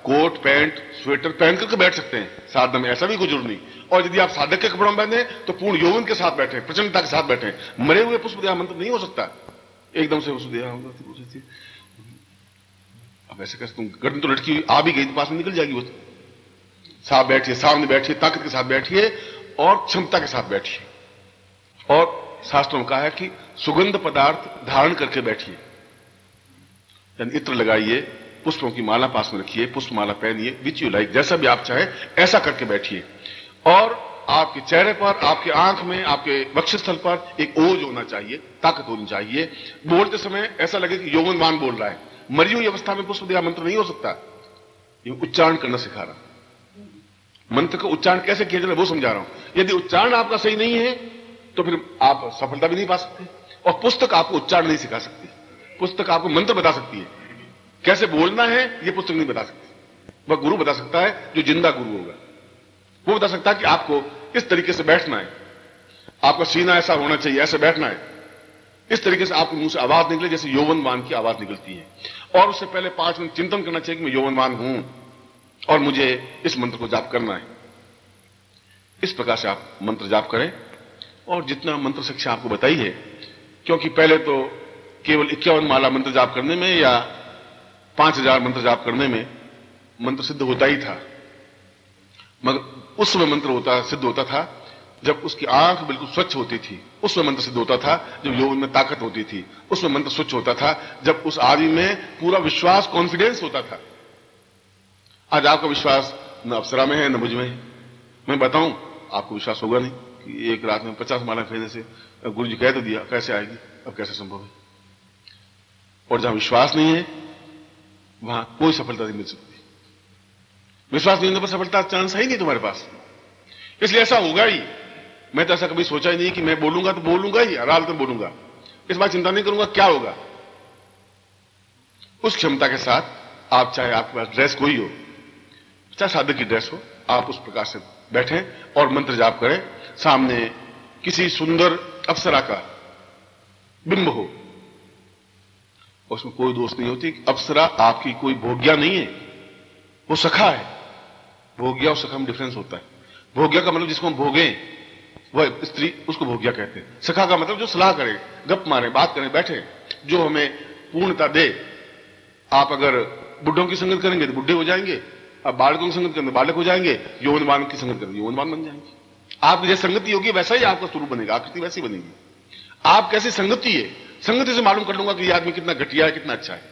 कोट पैंट स्वेटर पहन करके बैठ सकते हैं साधना में, ऐसा भी कोई जरूर नहीं। और यदि आप साधक के कपड़ों में बैठे तो पूर्ण यौवन के साथ बैठे, प्रचंडता के साथ बैठे। मरे हुए पुष्पदेहा मंत्र नहीं हो सकता एकदम से पुष्पदेहा होगा। अब ऐसे कैसे, तुम गर्दन तो लड़की आ भी गई तो पास में निकल जाएगी। वो साथ बैठिए, सामने बैठिए, ताकत के साथ बैठिए और क्षमता के साथ बैठिए। और शास्त्रों में कहा है कि सुगंध पदार्थ धारण करके बैठिए, यानी इत्र लगाइए, पुष्पों की माला पास में रखिए, पुष्पमाला पहनिए, विच यू लाइक, जैसा भी आप चाहे ऐसा करके बैठिए। और आपके चेहरे पर, आपके आंख में, आपके वक्षस्थल पर एक ओज होना चाहिए, ताकत होनी चाहिए। बोलते समय ऐसा लगे कि यौवनवान बोल रहा है। मरी हुई अवस्था में पुष्पदेहा मंत्र नहीं हो सकता। ये उच्चारण करना सिखा रहा, मंत्र का उच्चारण कैसे किया जाए वो समझा रहा हूं। यदि उच्चारण आपका सही नहीं है तो फिर आप सफलता भी नहीं पा सकते। और पुस्तक आपको उच्चारण नहीं सिखा सकती, पुस्तक आपको मंत्र बता सकती है, कैसे बोलना है ये पुस्तक नहीं बता सकती। वह गुरु बता सकता है जो जिंदा गुरु होगा, वो बता सकता है कि आपको इस तरीके से बैठना है, आपका सीना ऐसा होना चाहिए, ऐसे बैठना है, इस तरीके से आपके मुंह से आवाज निकले जैसे यौवनवान की आवाज निकलती है। और उससे पहले 5 मिनट चिंतन करना चाहिए कि मैं यौवनवान हूं और मुझे इस मंत्र को जाप करना है। इस प्रकार से आप मंत्र जाप करें। और जितना मंत्र शिक्षा आपको बताई है, क्योंकि पहले तो केवल 51 माला मंत्र जाप करने में या 5000 मंत्र जाप करने में मंत्र सिद्ध होता ही था, मगर उस समय मंत्र सिद्ध होता था जब उसकी आंख बिल्कुल स्वच्छ होती थी, उसमें मंत्र सिद्ध होता था। जब यौवन में ताकत होती थी उसमें मंत्र स्वच्छ होता था। जब उस आदमी में पूरा विश्वास, कॉन्फिडेंस होता था। आज आपका विश्वास न अप्सरा में है न मुझ में है। मैं बताऊं आपको विश्वास होगा नहीं कि एक रात में 50 माला फेरने से गुरु जी कह तो दिया, कैसे आएगी, अब कैसे संभव है। और जहां विश्वास नहीं है वहां कोई सफलता नहीं मिल सकती। विश्वास नहीं होने पर सफलता चांस है ही नहीं तुम्हारे पास। इसलिए ऐसा होगा ही। मैं तो ऐसा कभी सोचा ही नहीं कि मैं बोलूंगा तो बोलूंगा ही, हर हालत में बोलूंगा, इस बात चिंता नहीं करूंगा क्या होगा। उस क्षमता के साथ आप, चाहे आपके पास ड्रेस कोई हो, चाहे सादे की ड्रेस हो, आप उस प्रकार से बैठें और मंत्र जाप करें। सामने किसी सुंदर अप्सरा का बिंब हो, उसमें कोई दोष नहीं होती। अप्सरा आपकी कोई भोग्या नहीं है, वो सखा है। भोग्या और सखा में डिफरेंस होता है। भोग्या का मतलब जिसको हम भोगें, वह स्त्री, उसको भोग्या कहते हैं। सखा का मतलब जो सलाह करे, गप मारे, बात करें, बैठे, जो हमें पूर्णता दे। आप अगर बुढ़ों की संगत करेंगे तो बुढ़े हो जाएंगे, आप बालकों की संगत करेंगे बालक हो जाएंगे, यौवनवान की संगत करेंगे यौवनवान बन जाएंगे। आपकी जैसे संगति होगी वैसा ही आपका स्वरूप बनेगा, आकृति वैसी बनेगी। आप कैसी संगति है, संगति से मालूम कर लूंगा कि यह आदमी कितना घटिया है, कितना अच्छा है।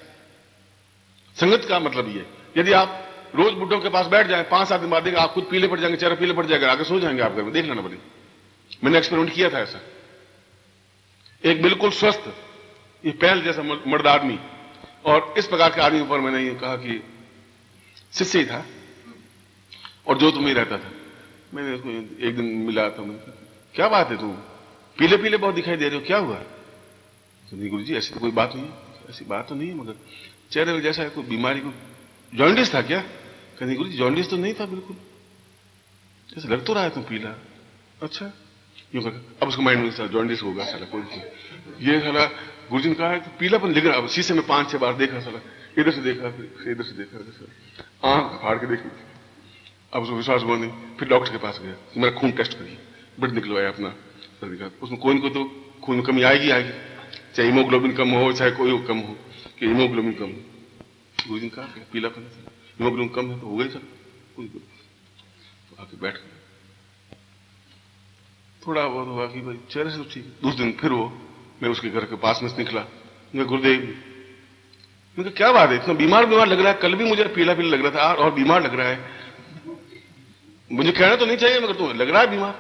संगत का मतलब ये, यदि आप रोज बुढ़ों के पास बैठ जाएं, 5-7 दिन बाद आप खुद पीले पड़ जाएंगे, चेहरा पीले पड़ जाएगा, आगे सो जाएंगे आप घर में, देख लेना बड़ी। मैंने एक्सपेरिमेंट किया था ऐसा। एक बिल्कुल स्वस्थ, ये पहल जैसा मर्द आदमी, और इस प्रकार के आदमी पर मैंने ये कहा कि शिष्य ही था और जो तुम ही रहता था। मैंने उसको एक दिन मिला था, मैंने कहा क्या बात है, तुम पीले पीले बहुत दिखाई दे रहे हो, क्या हुआ? नहीं गुरु जी ऐसी तो कोई बात नहीं है। ऐसी बात तो नहीं है, मगर चेहरे में जैसा है कोई बीमारी, को जॉन्डिस था क्या? कहते गुरु जी जॉन्डिस तो नहीं था, बिल्कुल जैसे लग तो रहा है तुम पीला। अच्छा, यूं कर, अब उसको माइंड में जॉन्डिस होगा साला कोई, ये साला गुरु जी ने कहा है तो पीलापन लिख रहा। अब शीशे में 5-6 बार देखा साला, इधर से देखा, फिर इधर से देखा, आंख फाड़ के देखी। अब उसको विश्वास हुआ नहीं, फिर डॉक्टर के पास गया, मेरा खून टेस्ट करिए, ब्लड निकलवाया अपना, उसमें कोई न कोई तो खून में कमी आएगी, चाहे हीमोग्लोबिन कम हो, चाहे कोई कम हो, कि हीमोग्लोबिन कम हो। गुरु जी ने कहा पीलापन हीमोग्लोबिन कम है तो हो गई सर। तो आके बैठ गए, थोड़ा बहुत हुआ कि भाई चेहरे से तो ठीक। दूसरे दिन फिर वो, मैं उसके घर के पास में से निकला, मैं गुरुदेव, मैं क्या बात है, इतना बीमार लग रहा है, कल भी मुझे पीला पीला लग रहा था और बीमार लग रहा है, मुझे कहना तो नहीं चाहिए मगर तुम्हें लग रहा है बीमार।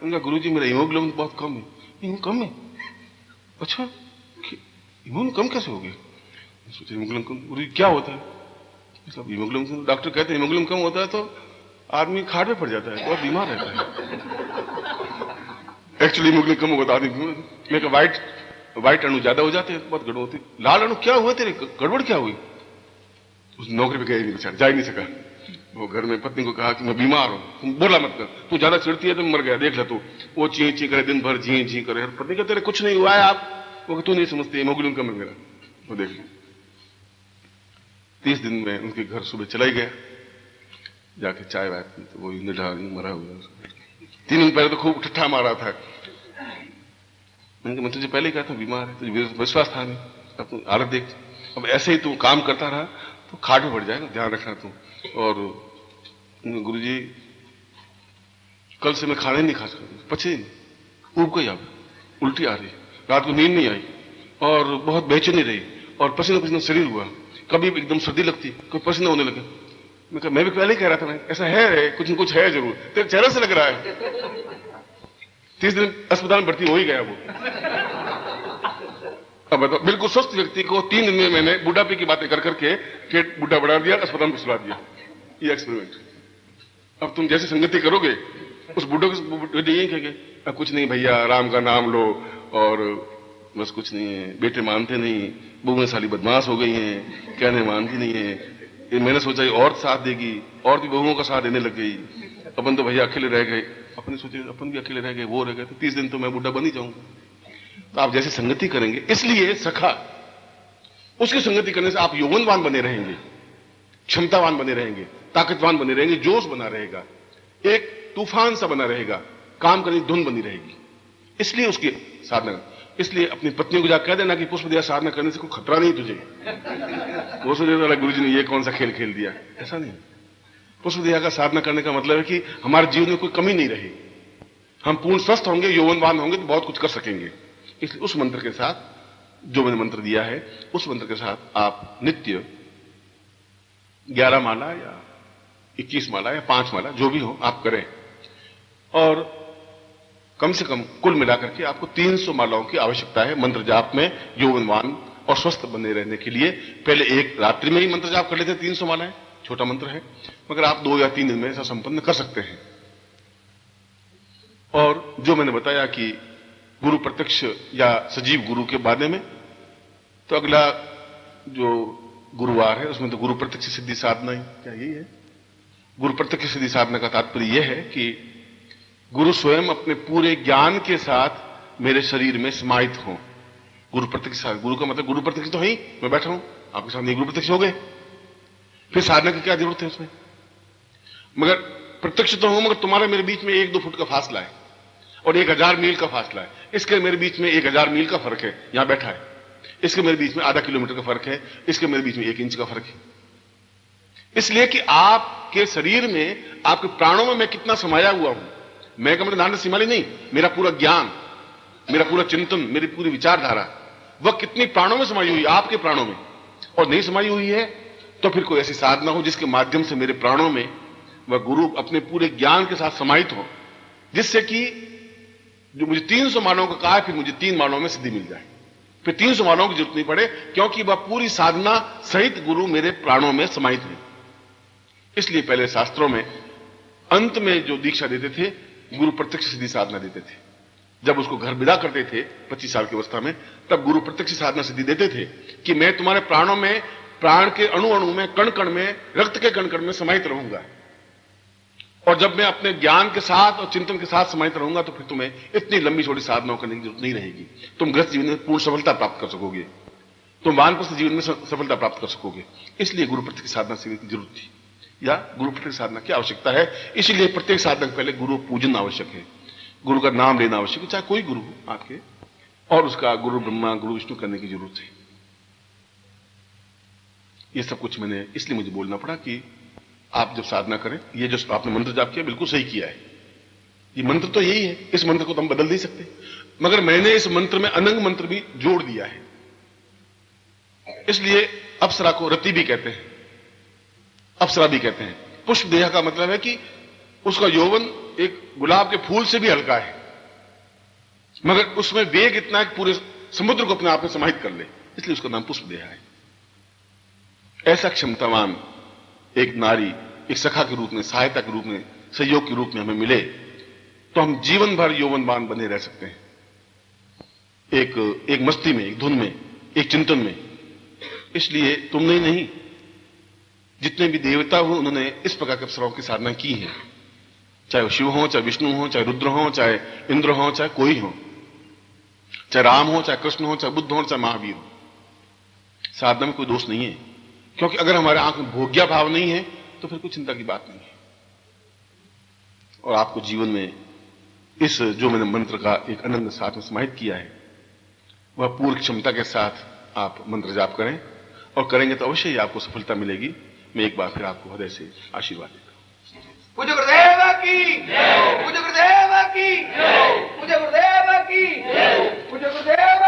उनका गुरु जी मेरा हीमोग्लोबिन बहुत कम है। हीमोग्लोबिन कम है? अच्छा, हीमोग्लोबिन कम कैसे हो गया? सोचा हीमोग्लोबिन कम, गुरु जी क्या होता है? मतलब हीमोग्लोबिन, डॉक्टर कहते हैं हीमोग्लोबिन कम होता है तो आदमी खाट में पड़ जाता है, बहुत बीमार रहता है। एक्चुअली हीमोग्लोबिन कम होगा तो आदमी, मैं कहा व्हाइट अणु ज्यादा हो जाते हैं, बहुत गड़बड़ होती। लाल अणु क्या हुआ तेरे, गड़बड़ क्या हुई? उस नौकरी पे गया ही नहीं बेचारा, जा ही नहीं सका। वो घर में पत्नी को कहा कि मैं बीमार हूं, तुम बोला मत कर, तू ज्यादा चिढ़ती है तो मर गया, देख ले तू। वो ची ची करे दिन भर, जी जी करे। पत्नी कहते तेरे कुछ नहीं हुआ है, आप वो तू नहीं समझती, हीमोग्लोबिन कम है मेरा। वो देख लो 30 दिन में उनके घर सुबह चला ही गया, जाके चाय वाय पी तो वो निढा मरा हुआ। 3 दिन पहले तो खूब ठट्ठा मारा था। मैं तुझे पहले ही कहा था बीमार है, तुझे विश्वास था नहीं, अब तू हालत देख। अब ऐसे ही तू काम करता रहा तो खाट में पड़ जाएगा, ध्यान रखना तू। और गुरुजी कल से मैं खाना ही नहीं खा सकता, पचे नहीं, ऊब गई, अब उल्टी आ रही, रात को नींद नहीं आई और बहुत बेचैनी रही और पसीना पसीना शरीर हुआ, कभी एकदम सर्दी लगती, कभी पसीना होने लगे। मैं भी पहले ही कह रहा था, मैं ऐसा है कुछ न कुछ है जरूर, तेरे चेहरे से लग रहा है। 30 दिन अस्पताल में भर्ती हो ही गया वो। अब बताओ, बिल्कुल स्वस्थ व्यक्ति को 3 दिन में मैंने बुढ़ापे की बातें कर करके पेट बुढ़ा बढ़ा दिया, अस्पताल में सुला दिया। ये एक्सपेरिमेंट। अब तुम जैसे संगति करोगे उस बुढ़ो के यही कहेंगे, अब कुछ नहीं भैया, राम का नाम लो, और बस कुछ नहीं है, बेटे मानते नहीं, बहुएं साली बदमाश हो गई हैं, कहने मानती नहीं है। ये मैंने सोचा और साथ देगी, और भी बहुओं का साथ देने लग गई, अपन तो भैया अकेले रह गए, अपने सोचे अपन भी अकेले रह गए, वो रह गए, तो 30 दिन तो मैं बुढ़ा बन ही जाऊंगा। तो आप जैसे संगति करेंगे, इसलिए सखा, उसकी संगति करने से आप यौवनवान बने रहेंगे, क्षमतावान बने रहेंगे, ताकतवान बने रहेंगे, जोश बना रहेगा, एक तूफान सा बना रहेगा, काम करने की धुन बनी रहेगी। इसलिए उसकी साधना, इसलिए अपनी पत्नियों को जाकर कह देना कि पुष्पदिया साधना करने से कोई खतरा नहीं तुझे। वो सोचे गुरु जी ने ये कौन सा खेल खेल दिया, ऐसा नहीं। पुष्पदिया का साधना करने का मतलब है कि हमारे जीवन में कोई कमी नहीं रही, हम पूर्ण स्वस्थ होंगे, यौवनवान होंगे तो बहुत कुछ कर सकेंगे। इसलिए उस मंत्र के साथ, जो मैंने मंत्र दिया है, उस मंत्र के साथ आप नित्य 11 माला या 21 माला या 5 माला जो भी हो आप करें, और कम से कम कुल मिलाकर के आपको 300 मालाओं की आवश्यकता है मंत्र जाप में, यौवनवान और स्वस्थ बने रहने के लिए। पहले एक रात्रि में ही मंत्र जाप कर लेते 300 मालाएं, छोटा मंत्र है, मगर आप 2 या 3 दिन में ऐसा संपन्न कर सकते हैं। और जो मैंने बताया कि गुरु प्रत्यक्ष या सजीव गुरु के बारे में, तो अगला जो गुरुवार है उसमें तो गुरु प्रत्यक्ष सिद्धि साधना ही क्या यही है, गुरु प्रत्यक्ष सिद्धि साधना का तात्पर्य यह है कि गुरु स्वयं अपने पूरे ज्ञान के साथ मेरे शरीर में समाहित हो। गुरु प्रत्यक्ष, गुरु का मतलब गुरु प्रत्यक्ष तो है ही, मैं बैठा हूं आपके सामने, गुरु प्रत्यक्ष हो गए, फिर साधना की क्या जरूरत है उसमें? मगर प्रत्यक्ष तो हूं, मगर तुम्हारे मेरे बीच में 1-2 फुट का फासला है और 1000 मील का फासला है। इसके मेरे बीच में 1000 मील का फर्क है, यहां बैठा है। इसके मेरे बीच में आधा किलोमीटर का फर्क है, इसके मेरे बीच में 1 इंच का फर्क है। इसलिए कि आपके शरीर में, आपके प्राणों में मैं कितना समाया हुआ हूं। मैं का मतलब नाना सिमाली नहीं, मेरा पूरा ज्ञान, मेरा पूरा चिंतन, मेरी पूरी विचारधारा वह कितनी प्राणों में समाई हुई है, आपके प्राणों में, और नहीं समाई हुई है तो फिर कोई ऐसी साधना हो जिसके माध्यम से मेरे प्राणों में वह गुरु अपने पूरे ज्ञान के साथ समाहित हो, जिससे कि जो मुझे 300 मानवों का कहा है, फिर मुझे 3 मानवों में सिद्धि मिल जाए, फिर 300 मानवों की जरूरत नहीं पड़े, क्योंकि वह पूरी साधना सहित गुरु मेरे प्राणों में समाहित है। इसलिए पहले शास्त्रों में अंत में जो दीक्षा देते थे, गुरु प्रत्यक्ष सिद्धि साधना देते थे। जब उसको घर विदा करते थे 25 साल की अवस्था में, तब गुरु प्रत्यक्ष साधना सिद्धि देते थे कि मैं तुम्हारे प्राणों में, प्राण के अणु अणु में, कण कण में, रक्त के कण कण में समाहित रहूंगा, और जब मैं अपने ज्ञान के साथ और चिंतन के साथ समाहित रहूंगा तो फिर तुम्हें इतनी लंबी छोटी साधनाओं करने की जरूरत नहीं रहेगी। तुम गृहस्थ जीवन में पूर्ण सफलता प्राप्त कर सकोगे, तुम वानप्रस्थ जीवन में सफलता प्राप्त कर सकोगे। इसलिए गुरु प्रत्यक्ष साधना सिद्धि की जरूरत थी, या गुरु प्रत्यक्ष साधना की आवश्यकता है। इसलिए प्रत्येक साधना के पहले गुरु पूजन आवश्यक है, गुरु का नाम लेना आवश्यक है, चाहे कोई गुरु हो आपके, और उसका गुरु ब्रह्मा गुरु विष्णु करने की जरूरत है। ये सब कुछ मैंने इसलिए मुझे बोलना पड़ा कि आप जब साधना करें, ये जो आपने मंत्र जाप किया बिल्कुल सही किया है, ये मंत्र तो यही है, इस मंत्र को तो हम बदल नहीं सकते, मगर मैंने इस मंत्र में अनंग मंत्र भी जोड़ दिया है। इसलिए अप्सरा को रति भी कहते हैं, अप्सरा भी कहते हैं। पुष्प देह का मतलब है कि उसका यौवन एक गुलाब के फूल से भी हल्का है, मगर उसमें वेग इतना है कि पूरे समुद्र को अपने आप में समाहित कर ले, इसलिए उसका नाम पुष्प देह है। ऐसा क्षमतावान एक नारी एक सखा के रूप में, सहायता के रूप में, सहयोग के रूप में हमें मिले तो हम जीवन भर यौवनवान बने रह सकते हैं, एक मस्ती में, एक धुन में, एक चिंतन में। इसलिए तुमने नहीं, जितने भी देवता हो उन्होंने इस प्रकार के अप्सराओं की साधना की है, चाहे वो शिव हो, चाहे विष्णु हो, चाहे रुद्र हो, चाहे इंद्र हो, चाहे कोई हो, चाहे राम हो, चाहे कृष्ण हो, चाहे बुद्ध हो, चाहे महावीर हो। साधना में कोई दोष नहीं है, क्योंकि अगर हमारे आंख में भोग्या भाव नहीं है तो फिर कोई चिंता की बात नहीं है। और आपको जीवन में इस जो मैंने मंत्र का एक अनंत साथ में समाहित किया है, वह पूर्ण क्षमता के साथ आप मंत्र जाप करें, और करेंगे तो अवश्य ही आपको सफलता मिलेगी। मैं एक बार फिर आपको हृदय से आशीर्वाद देता हूं। पूज्य गुरुदेव की जय, पूज्य गुरुदेव की जय, पूज्य गुरुदेव की जय, पूज्य गुरुदेव